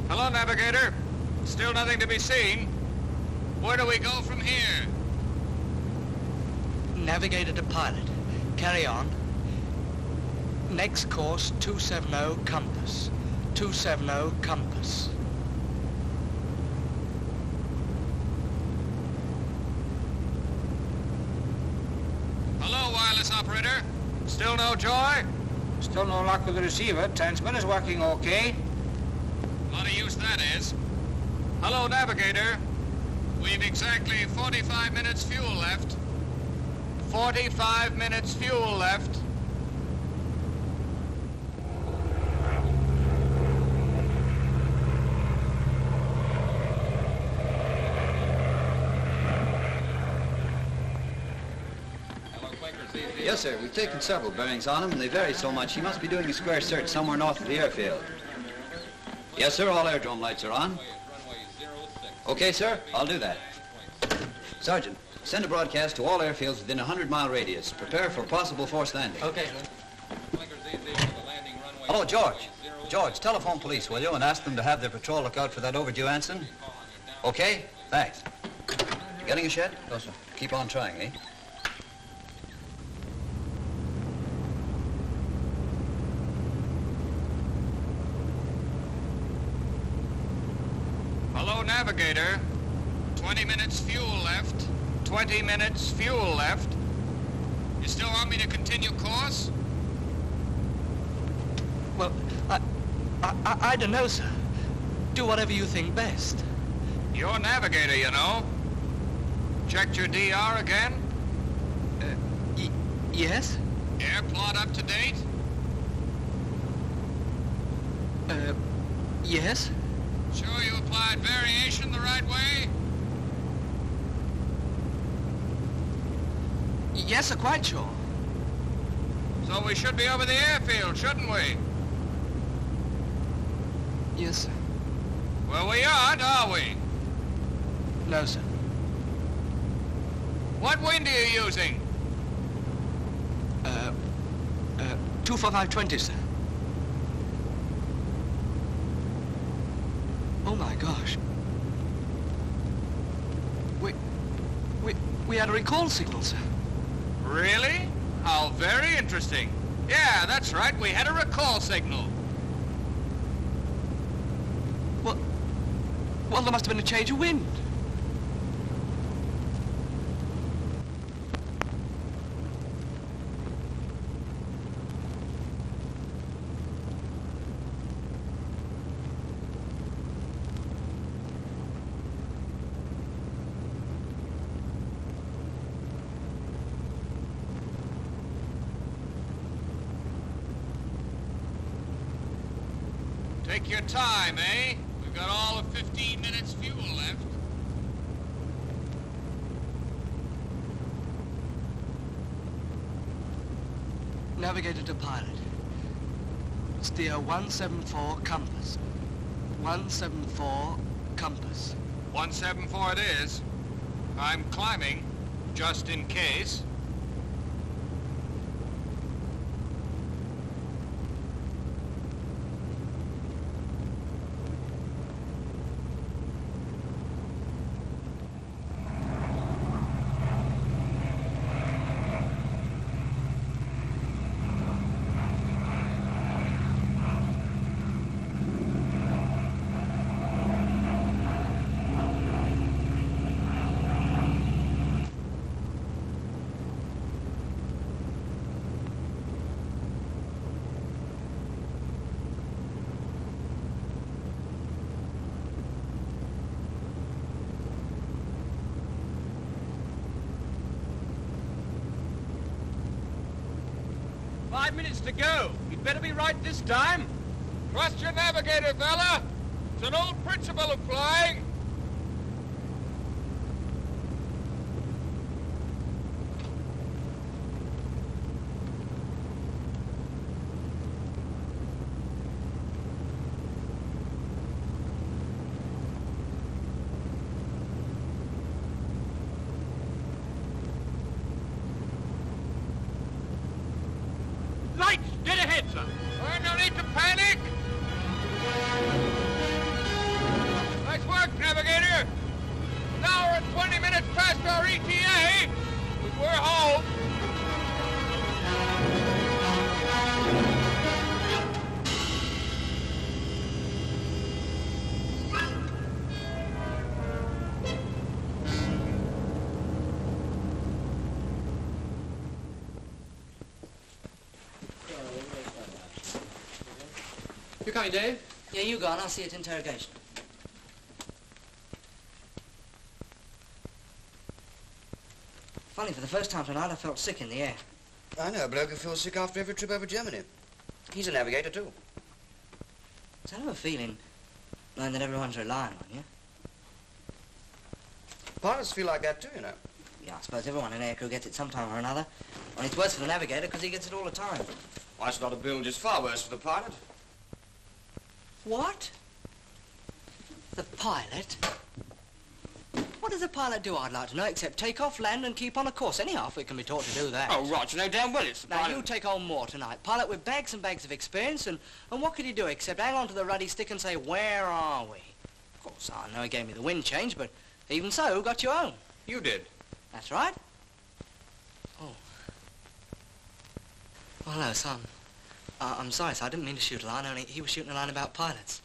Hello, navigator. Still nothing to be seen. Where do we go from here? Navigator to pilot. Carry on. Next course, 270 compass. 270 compass. Hello, wireless operator. Still no joy? Still no luck with the receiver. Transmitter's working okay. A lot of use that is. Hello, navigator. We've exactly 45 minutes fuel left. 45 minutes fuel left. Yes, sir. We've taken several bearings on him, and they vary so much he must be doing a square search somewhere north of the airfield. Yes, sir. All aerodrome lights are on. Okay, sir. I'll do that. Sergeant, send a broadcast to all airfields within a 100-mile radius. Prepare for possible forced landing. Okay, sir. Hello, George. George, telephone police, will you, and ask them to have their patrol look out for that overdue Anson? Okay? Thanks. Getting a shed? No, sir. Keep on trying, eh? Hello, navigator. 20 minutes fuel left. 20 minutes fuel left. You still want me to continue course? Well, I don't know, sir. Do whatever you think best. You're navigator, you know. Checked your DR again? Yes? Air plot up to date? Yes? Sure you applied variation the right way? Yes, sir, quite sure. So we should be over the airfield, shouldn't we? Yes, sir. Well, we aren't, are we? No, sir. What wind are you using? 24520, sir. Oh my gosh. We had a recall signal, sir. Really? How very interesting. Yeah, that's right. We had a recall signal. Well, there must have been a change of wind. Take your time, eh? We've got all of 15 minutes fuel left. Navigator to pilot. Steer 174 compass. 174 compass. 174 it is. I'm climbing, just in case. Minutes to go. You'd better be right this time. Trust your navigator, fella. It's an old principle of flying. Lights! Dead ahead, sir! Oh, no need to panic! Nice work, navigator! Now we're at 20 minutes past our ETA, but we're home. You coming, Dave? Yeah, you go on. I'll see you at interrogation. Funny, for the first time tonight, I felt sick in the air. I know a bloke who feels sick after every trip over Germany. He's a navigator, too. It's a hell of a feeling, knowing that everyone's relying on you. Pilots feel like that, too, you know. Yeah, I suppose everyone in Aircrew gets it sometime or another. And it's worse for the navigator, because he gets it all the time. Why, it's not a bilge. It's far worse for the pilot. What? The pilot? What does a pilot do, I'd like to know, except take off, land, and keep on a course? Anyhow, if we can be taught to do that. Oh, Roger, no damn well it's the Now, pilot. you take on more tonight. Pilot with bags and bags of experience, and what could he do except hang on to the ruddy stick and say, where are we? Of course, I know he gave me the wind change, but even so, who got you home? You did. That's right. Oh. Oh, hello, son. I'm sorry, sir. I didn't mean to shoot a line, only he was shooting a line about pilots.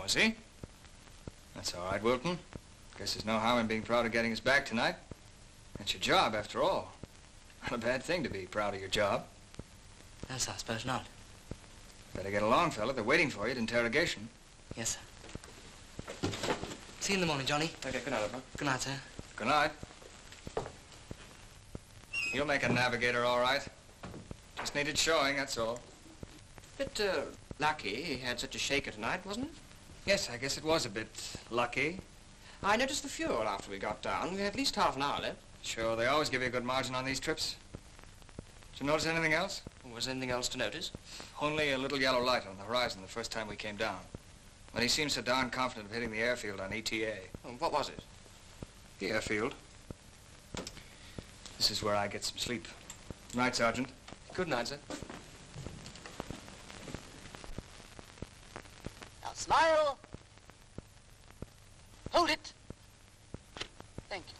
Was he? That's all right, Wilton. Guess there's no harm in being proud of getting us back tonight. That's your job, after all. Not a bad thing to be proud of your job. No, sir, I suppose not. Better get along, fella. They're waiting for you at interrogation. Yes, sir. See you in the morning, Johnny. Okay, good night, Edmund. Good night, sir. Good night. You'll make a navigator, all right. Just needed showing, that's all. Bit, lucky he had such a shaker tonight, wasn't it? Yes, I guess it was a bit lucky. I noticed the fuel after we got down. We had at least half an hour left. Sure, they always give you a good margin on these trips. Did you notice anything else? Was there anything else to notice? Only a little yellow light on the horizon the first time we came down. When he seemed so darn confident of hitting the airfield on ETA. What was it? The airfield. This is where I get some sleep. Right, Sergeant? Good night, sir. Now smile. Hold it. Thank you.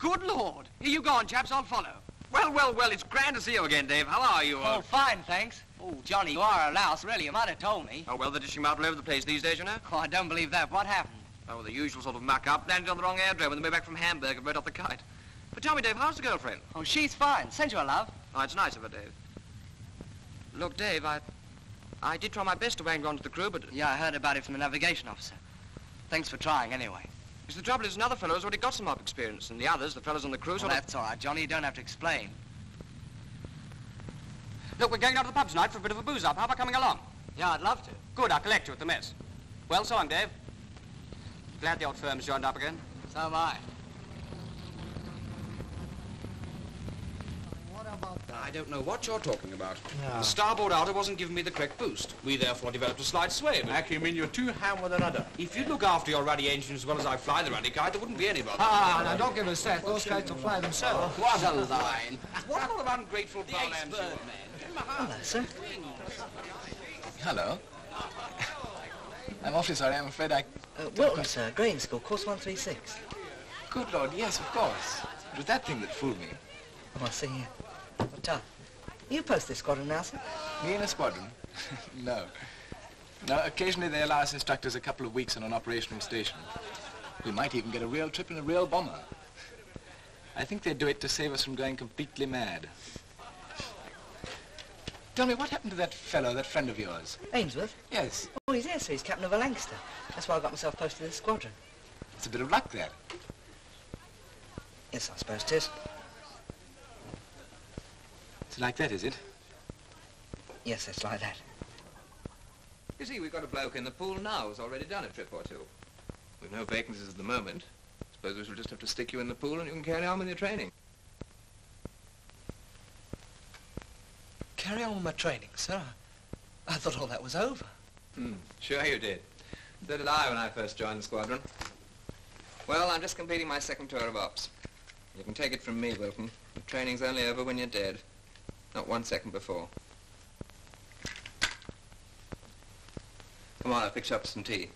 Good Lord. Here you go on, chaps. I'll follow. Well, well, well, it's grand to see you again, Dave. How are you? Oh, fine, thanks. Oh, Johnny, you are a louse, really. You might have told me. Oh, well, they're dishing them out all over the place these days, you know. Oh, I don't believe that. What happened? Oh, the usual sort of muck-up. Landed on the wrong airdrome when they made back from Hamburg and rode off the kite. But tell me, Dave, how's the girlfriend? Oh, she's fine. Send you a love. Oh, it's nice of her, Dave. Look, Dave, I did try my best to wangle onto the crew, but... Yeah, I heard about it from the navigation officer. Thanks for trying, anyway. Because the trouble is another fellow's already got some op experience, and the others, the fellows on the crew, Well, that's all right, Johnny. You don't have to explain. Look, we're going down to the pub tonight for a bit of a booze-up. How about coming along? Yeah, I'd love to. Good, I'll collect you at the mess. Well, so long, Dave. Glad the old firm's joined up again. So am I. I don't know what you're talking about. No. The starboard outer wasn't giving me the correct boost. We therefore developed a slight sway. Actually, you mean you're too ham with a rudder? If you'd look after your ruddy engine as well as I fly the ruddy kite, there wouldn't be any bother. Now don't give us that. Those kites will fly themselves. What a line. What a lot of ungrateful barlams you are. Hello, sir. Hello. I'm awfully sorry. I'm afraid I... Wilton, sir. Grading school, course 136. Good Lord, yes, of course. It was that thing that fooled me. Oh, I see here. What, you post this squadron now, sir? Me in a squadron? No. No, occasionally they allow us instructors a couple of weeks on an operational station. We might even get a real trip in a real bomber. I think they do it to save us from going completely mad. Tell me, what happened to that fellow, that friend of yours? Ainsworth? Yes. Oh, he's here, sir. He's captain of a Lancaster. That's why I got myself posted in this squadron. It's a bit of luck, that. Yes, I suppose it is. It's like that, is it? Yes, it's like that. You see, we've got a bloke in the pool now who's already done a trip or two. We've no vacancies at the moment. Suppose we shall just have to stick you in the pool and you can carry on with your training. Carry on with my training, sir. I thought all that was over. Sure you did. So did I when I first joined the squadron. Well, I'm just completing my second tour of ops. You can take it from me, Wilton. The training's only over when you're dead. Not 1 second before. Come on, I'll fix you up some tea.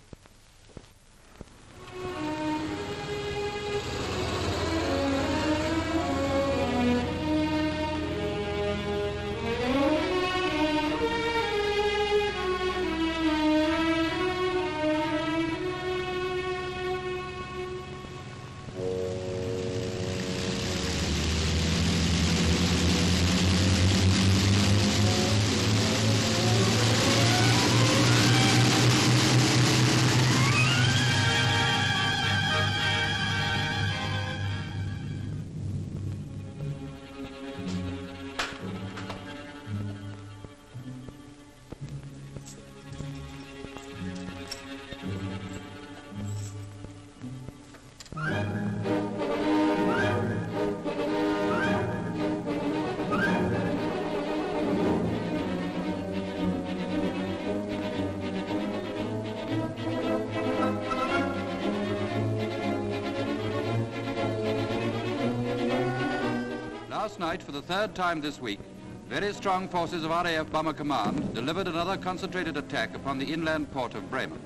Last night, for the third time this week, very strong forces of RAF Bomber Command delivered another concentrated attack upon the inland port of Bremen.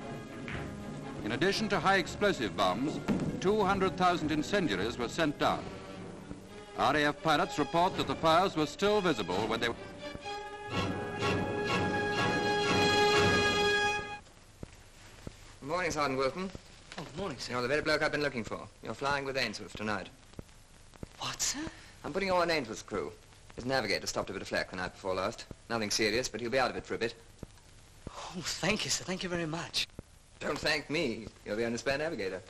In addition to high explosive bombs, 200,000 incendiaries were sent down. RAF pilots report that the fires were still visible when they... Good morning, Sergeant Wilton. Oh, good morning, sir. You're the very bloke I've been looking for. You're flying with Ainsworth tonight. What, sir? I'm putting you on Ainsworth's crew. His navigator stopped a bit of flak the night before last. Nothing serious, but he'll be out of it for a bit. Oh, thank you, sir. Thank you very much. Don't thank me. You'll be on a spare navigator.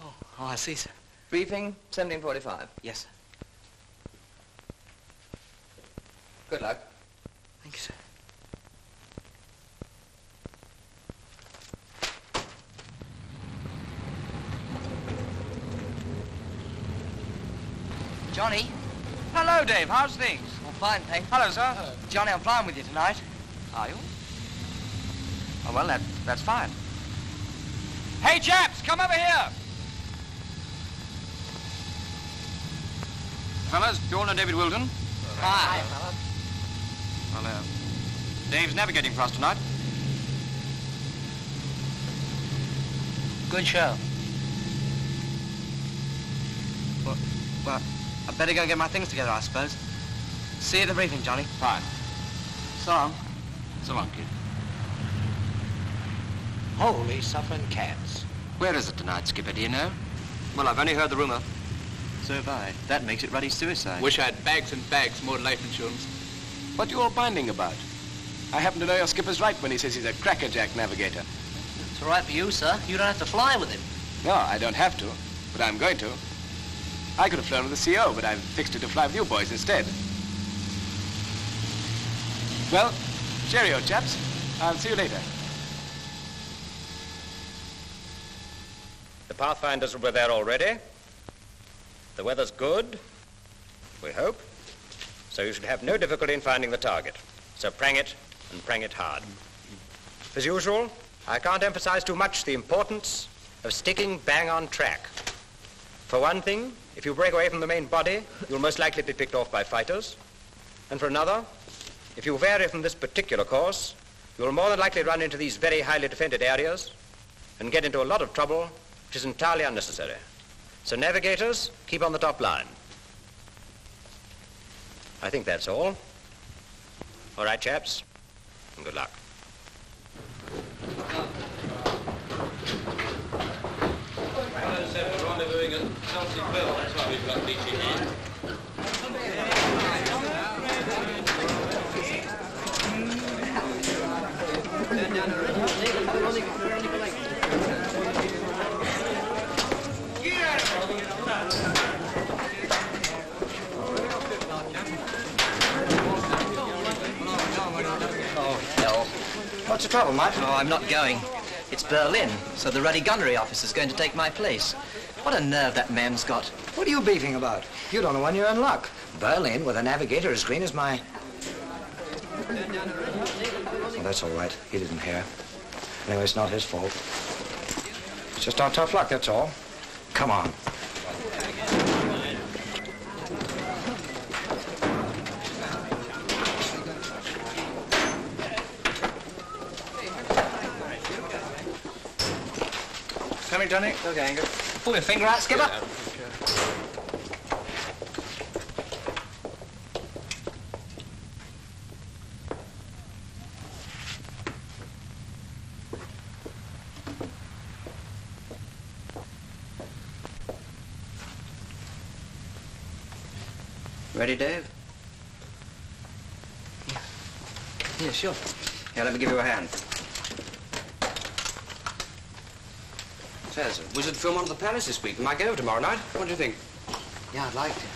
Oh, I see, sir. Briefing, 17:45. Yes, sir. Good luck. Thank you, sir. Johnny? Hello, Dave. How's things? Oh, fine, thanks. Hello, sir. Hello. Johnny, I'm flying with you tonight. Are you? Oh, well, that's fine. Hey, chaps, come over here. Fellas, you all know David Wilton? Hi, fella. Well, Dave's navigating for us tonight. Good show. Well, I better go get my things together, I suppose. See you at the briefing, Johnny. Fine. So long. So long, kid. Holy suffering cats. Where is it tonight, Skipper, do you know? Well, I've only heard the rumor. So have I. That makes it ruddy suicide. Wish I had bags and bags more life insurance. What are you all binding about? I happen to know your skipper's right when he says he's a crackerjack navigator. It's all right for you, sir. You don't have to fly with him. No, I don't have to, but I'm going to. I could have flown with the CO, but I've fixed it to fly with you boys instead. Well, cheerio, chaps. I'll see you later. The Pathfinders will be there already. The weather's good, we hope, so you should have no difficulty in finding the target. So prang it, and prang it hard. As usual, I can't emphasize too much the importance of sticking bang on track. For one thing, if you break away from the main body, you'll most likely be picked off by fighters. And for another, if you vary from this particular course, you'll more than likely run into these very highly defended areas and get into a lot of trouble, which is entirely unnecessary. So navigators, keep on the top line. I think that's all. All right, chaps, and good luck. What's the trouble, Mike? Oh, I'm not going. It's Berlin, so the ruddy gunnery officer's going to take my place. What a nerve that man's got. What are you beefing about? You don't know when you're in luck. Berlin with a navigator as green as my... Well, that's all right. He didn't hear. Anyway, it's not his fault. It's just our tough luck, that's all. Come on. Coming, Johnny. Okay, Angus. Pull your finger out, Skipper. Ready, Dave? Yeah, sure. Here, let me give you a hand. Says, Wizard film on the Palace this week. Might go tomorrow night. What do you think? Yeah, I'd like to.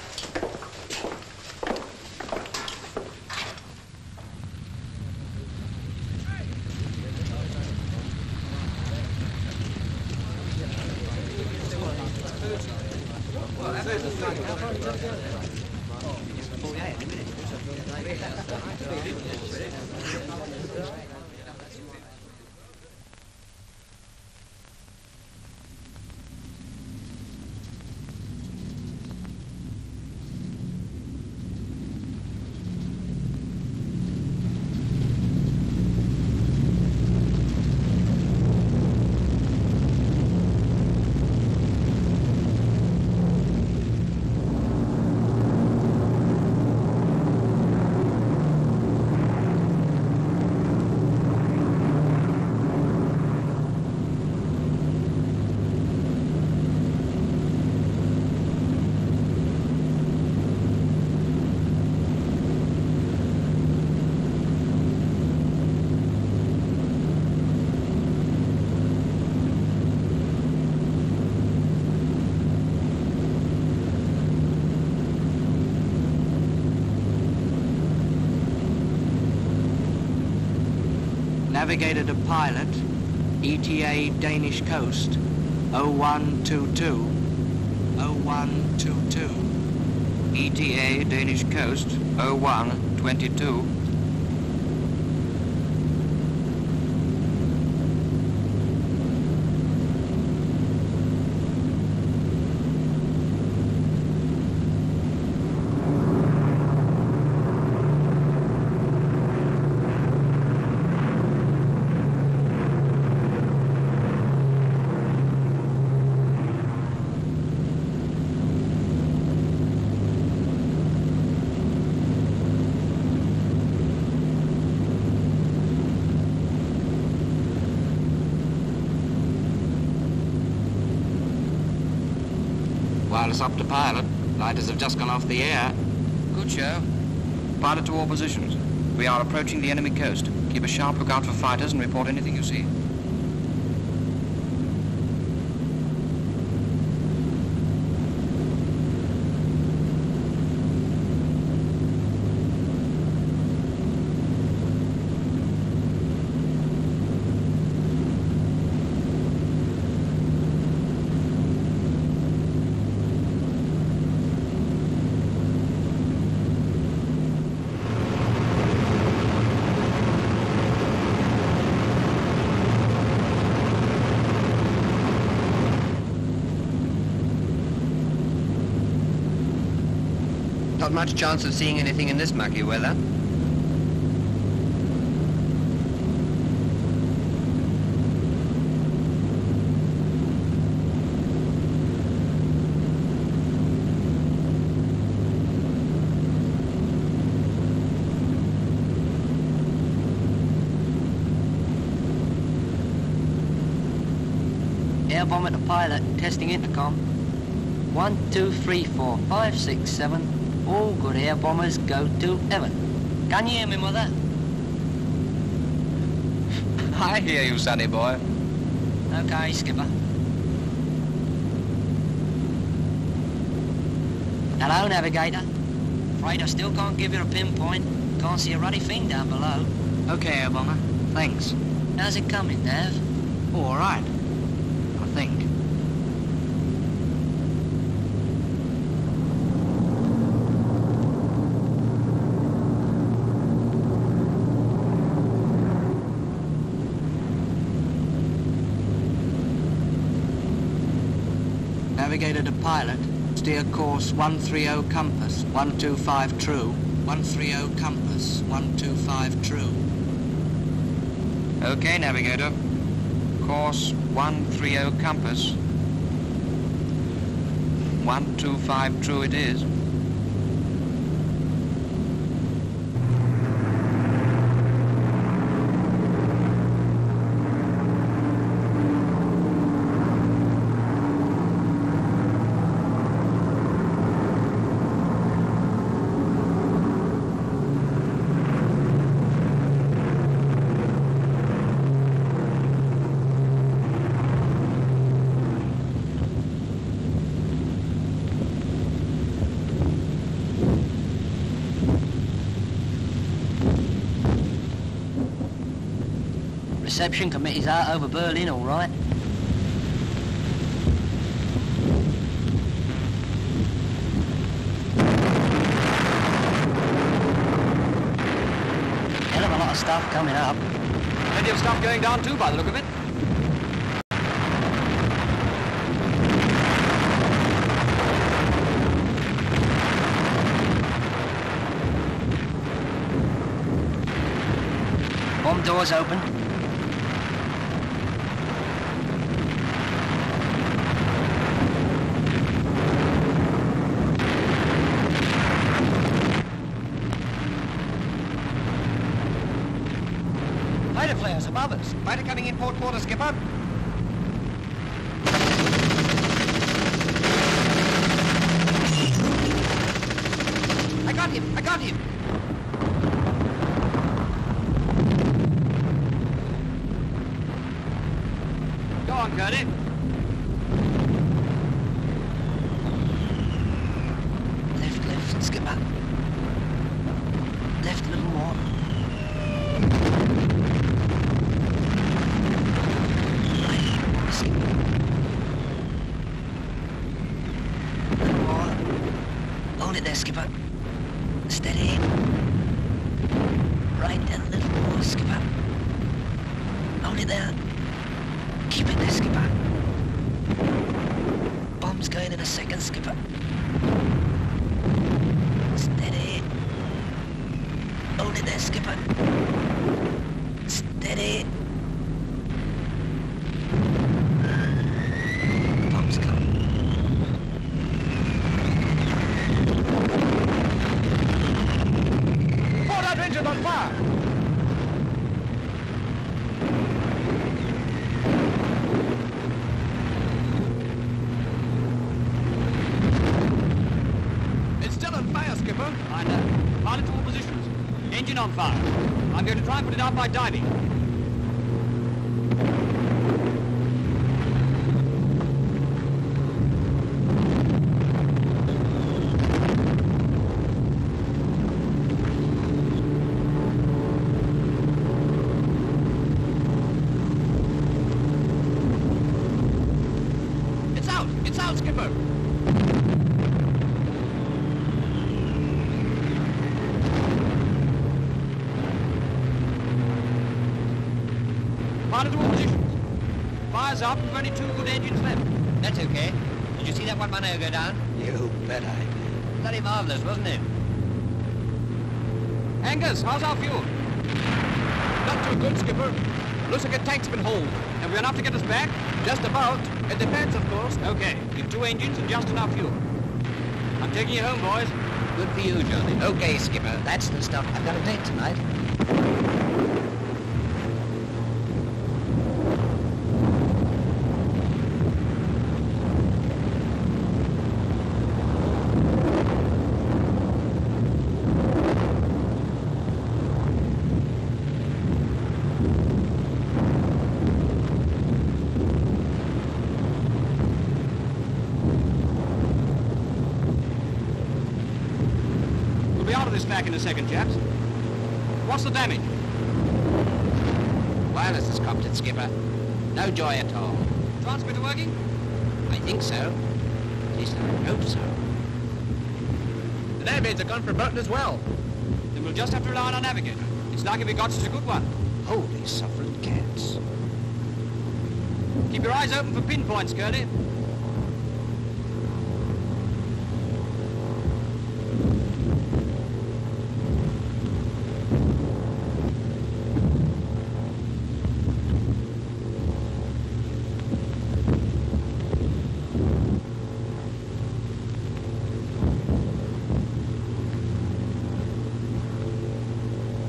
Navigator to pilot, ETA Danish coast, 0122. 0122. ETA Danish coast, 0122. Wireless up to pilot. Lighters have just gone off the air. Good show. Pilot to all positions. We are approaching the enemy coast. Keep a sharp lookout for fighters and report anything you see. Not much chance of seeing anything in this mucky weather. Air bomber to pilot, testing intercom. 1, 2, 3, 4, 5, 6, 7. All good air bombers go to heaven. Can you hear me, Mother? I hear you, sonny boy. Okay, Skipper. Hello, Navigator. Afraid I still can't give you a pinpoint. Can't see a ruddy thing down below. Okay, air bomber. Thanks. How's it coming, Nav? All right. I think. Navigator to pilot, steer course 130 compass, 125 true, 130 compass, 125 true. Okay, Navigator. Course 130 compass. 125 true it is. Reception committee's out over Berlin, all right. Hell of a lot of stuff coming up. Plenty of stuff going down too, by the look of it. Bomb doors open. Fighter flares above us. Fighter coming in port quarter, Skipper. I got him! I got him! Go on, Curdy. Left, Skipper. Left a little more. there, skipper. Steady. Right, a little more, skipper. Hold it there. Keep it there, skipper. Bomb's going in a second, skipper. Steady. Hold it there, skipper. Steady. Bomb's coming. Port out engine on fire! It's still on fire, Skipper. I know. Pilot to all positions. Engine on fire. I'm going to try and put it out by diving. It's out! It's out, Skipper! Pilot to all positions. Fire's up and only 2 good engines left. That's okay. Did you see that one man go down? You bet I did. Bloody marvellous, wasn't it? Angus, how's our fuel? Not too good, Skipper. Looks like a tank's been holed. Have we enough to get us back? Just about. It depends, of course. Okay, we've 2 engines and just enough fuel. I'm taking you home, boys. Good for you, Johnny. Okay, Skipper, that's the stuff. I've got a date tonight. We'll be out of this back in a second, chaps. What's the damage? Wireless has copped it, Skipper. No joy at all. Transmitter working? I think so. At least I hope so. The navigator's a gun for Burton as well. Then we'll just have to rely on our navigator. It's lucky we got such a good one. Holy suffering cats. Keep your eyes open for pinpoints, Curly.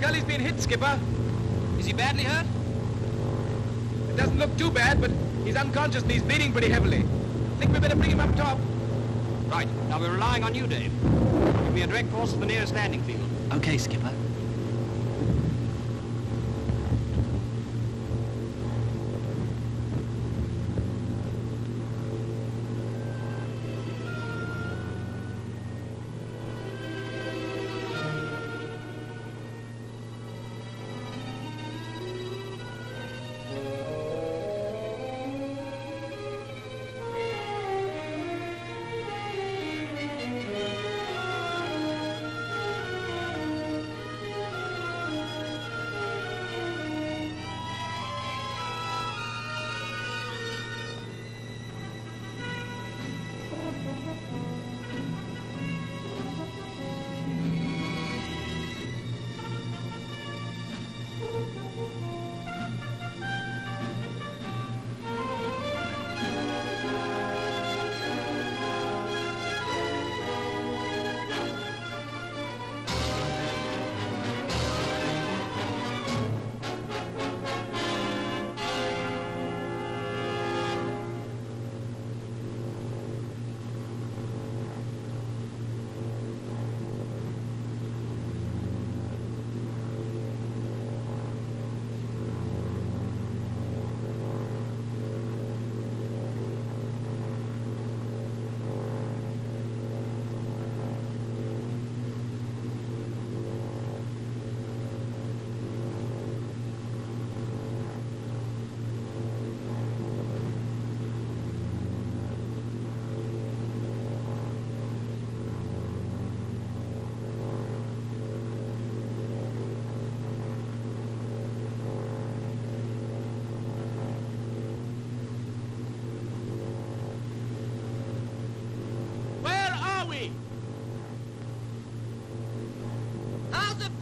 Curly's been hit, Skipper. Is he badly hurt? It doesn't look too bad, but he's unconscious and he's bleeding pretty heavily. Think we better bring him up top. Right. Now we're relying on you, Dave. Give me a direct course to the nearest landing field. Okay, skipper.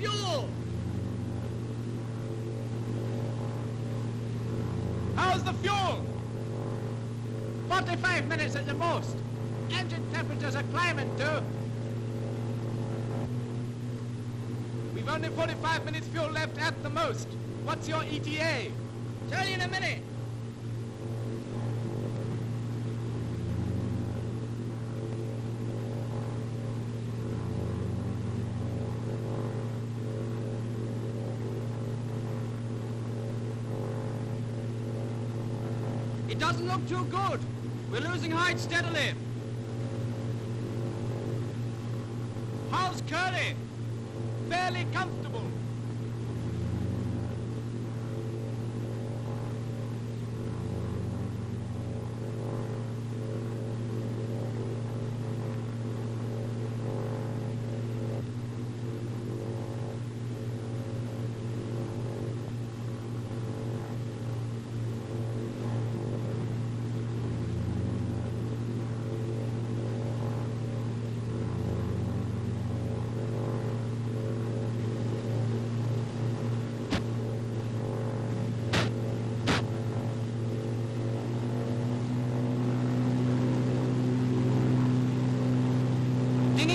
fuel? How's the fuel? 45 minutes at the most. Engine temperatures are climbing too. We've only 45 minutes fuel left at the most. What's your ETA? Tell you in a minute. It doesn't look too good. We're losing height steadily. How's Curly? Fairly comfortable.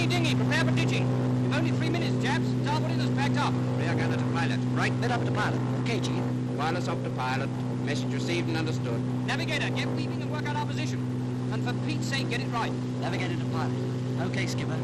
Dinghy, prepare for ditching. You've only 3 minutes, chaps. Starboard is packed up. Rear gunner to pilot. Right, let up to pilot. Okay, Chief. Wireless up to pilot. Message received and understood. Navigator, get weaving and work out our position. And for Pete's sake, get it right. Navigator to pilot. Okay, skipper.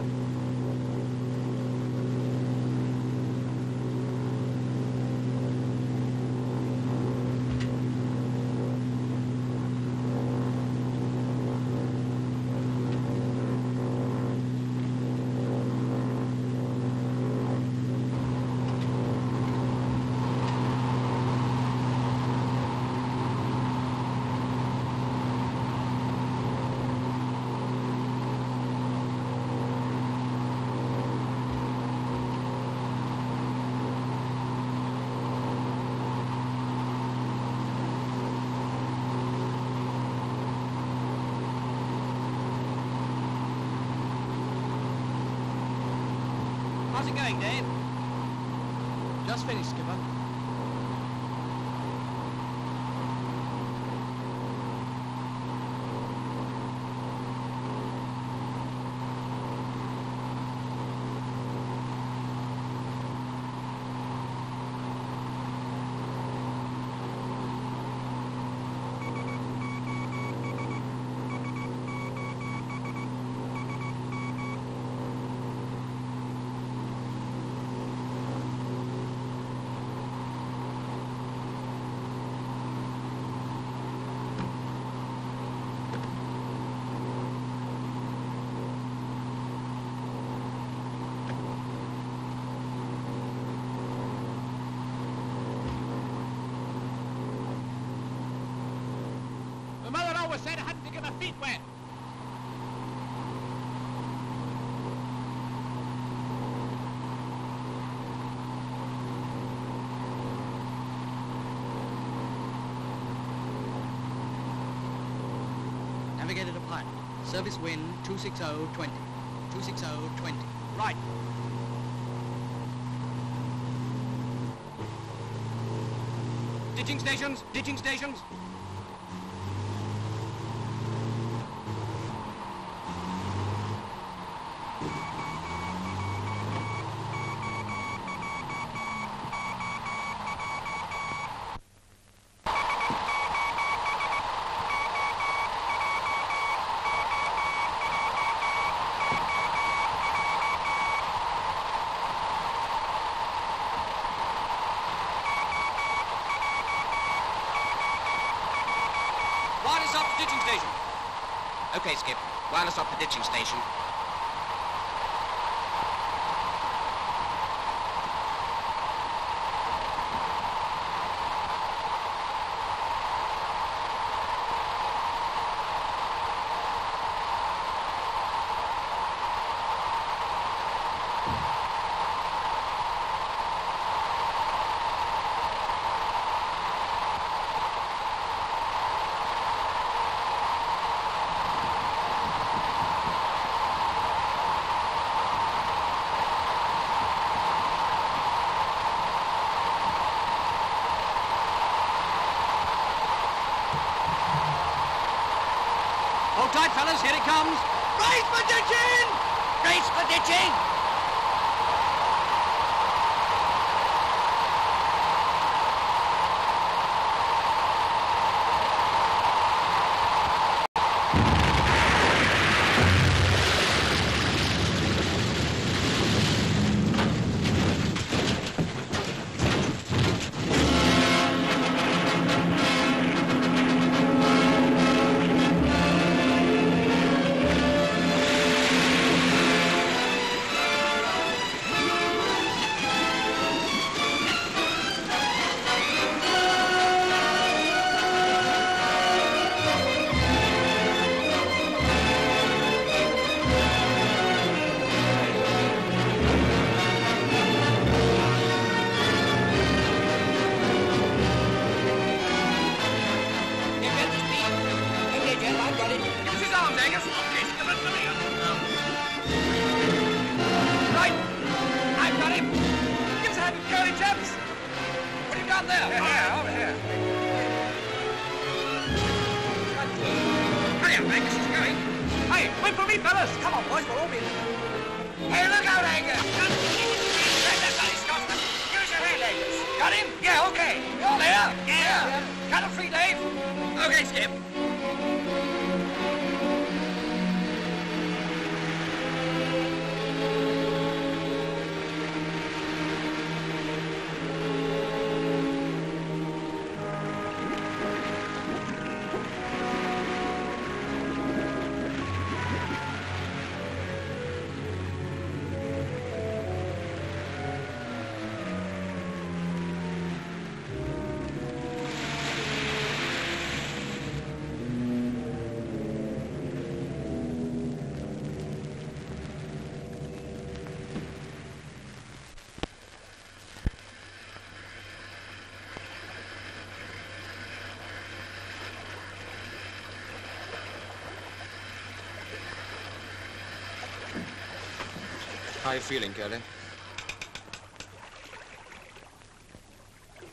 How's it going, Dave? Just finished, skipper. Mother always said I hadn't to get my feet wet. Navigator to pilot. Service wind 260-20. 260-20. Right. Ditching stations, ditching stations. Wireless up the ditching station. Okay, Skip. Wireless up the ditching station. tight, fellas. Here it comes. Race for ditching! Race for ditching! How are you feeling, Curly?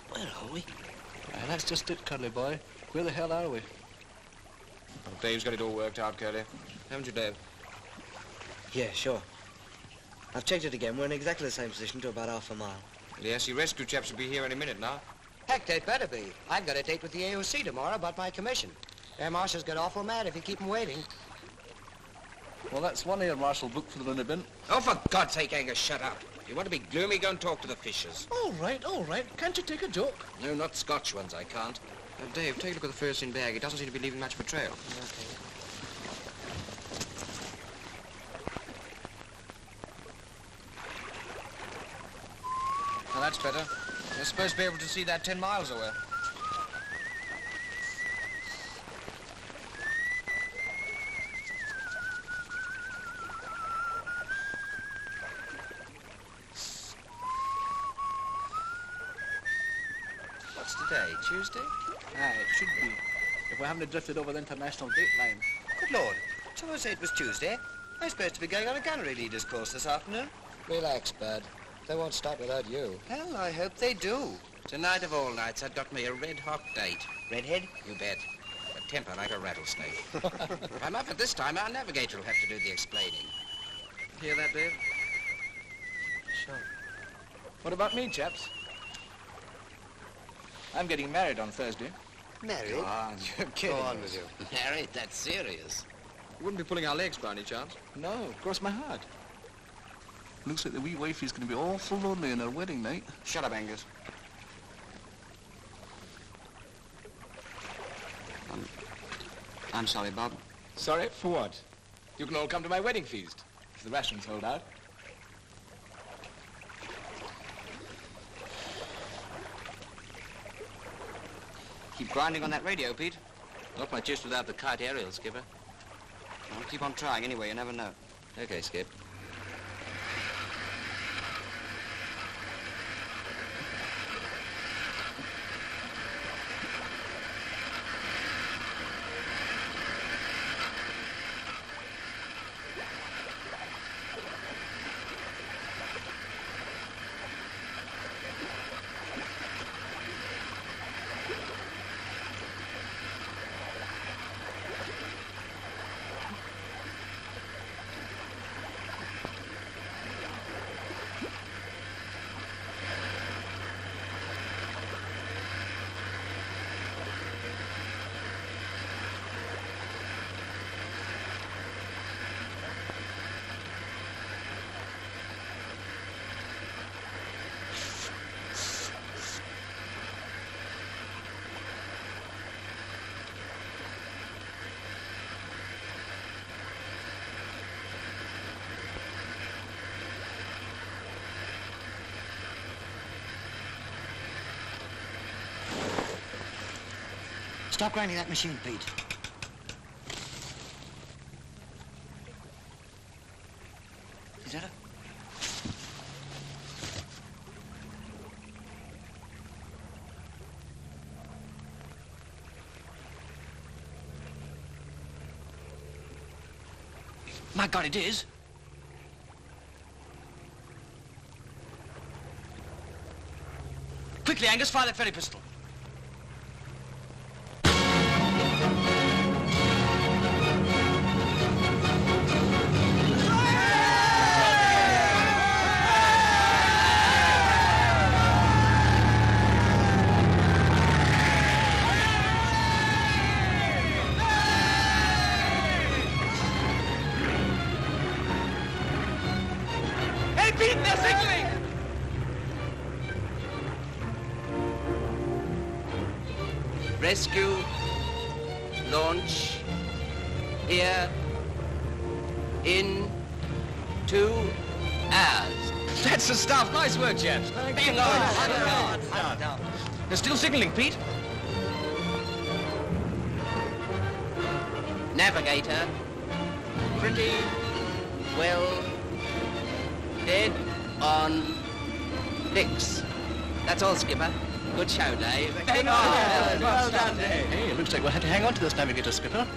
Where are we? That's just it, cuddly boy. Where the hell are we? Well, Dave's got it all worked out, Curly. Haven't you, Dave? Yeah, sure. I've checked it again. We're in exactly the same position to about half a mile. Yes, the rescue chaps will be here any minute now. Heck, they'd better be. I've got a date with the AOC tomorrow about my commission. Air Marshal's get awful mad if you keep 'em waiting. Well, that's one air marshal booked for the Lunny bin. Oh, for God's sake, Angus, shut up. If you want to be gloomy, go and talk to the fishers. All right, all right. Can't you take a joke? No, not Scotch ones, I can't. Dave, take a look at the first-in bag. It doesn't seem to be leaving much of a trail. Okay. Now, that's better. They're supposed to be able to see that 10 miles away. What's today, Tuesday? Aye, it should be. If we haven't drifted over the international date line. Good Lord. Suppose it was Tuesday. I'm supposed to be going on a gunnery leaders course this afternoon. Relax, Bud. They won't start without you. Hell, I hope they do. Tonight of all nights, I've got me a red-hot date. Redhead? You bet. A temper like a rattlesnake. If I'm up at this time, our navigator will have to do the explaining. Hear that, Dave? Sure. What about me, chaps? I'm getting married on Thursday. Married? Come on, you're kidding. Go on with you. Married? That's serious. You wouldn't be pulling our legs by any chance? No, cross my heart. Looks like the wee wifey's going to be awful lonely on her wedding night. Shut up, Angus. I'm sorry, Bob. Sorry? For what? You can all come to my wedding feast, if the rations hold out. Keep grinding on that radio, Pete. Not much use without the kite aerial, Skipper. Well, keep on trying anyway, you never know. Okay, Skip. Stop grinding that machine, Pete. Is that it? My God, it is. Quickly, Angus, fire that ferry pistol. Hey, Pete, they're signaling! Rescue, launch, here, in 2 hours. That's the stuff. Nice work, chaps. Hang on. They're still signaling, Pete. Navigator, pretty well dead on fix. That's all, Skipper. Good show, Dave. Well done, Dave. Hey, it looks like we'll have to hang on to this navigator, Skipper.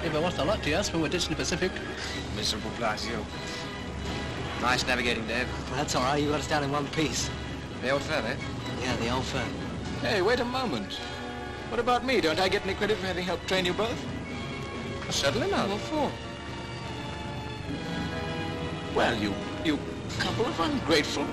Never worth a lot to us when we're ditching the Pacific. Miserable glass, you. Nice navigating, Dave. Well, that's all right. You got us down in one piece. The old firm, eh? Yeah, the old firm. Hey, wait a moment. What about me? Don't I get any credit for having helped train you both? Certainly not. What for? Well, you couple of ungrateful...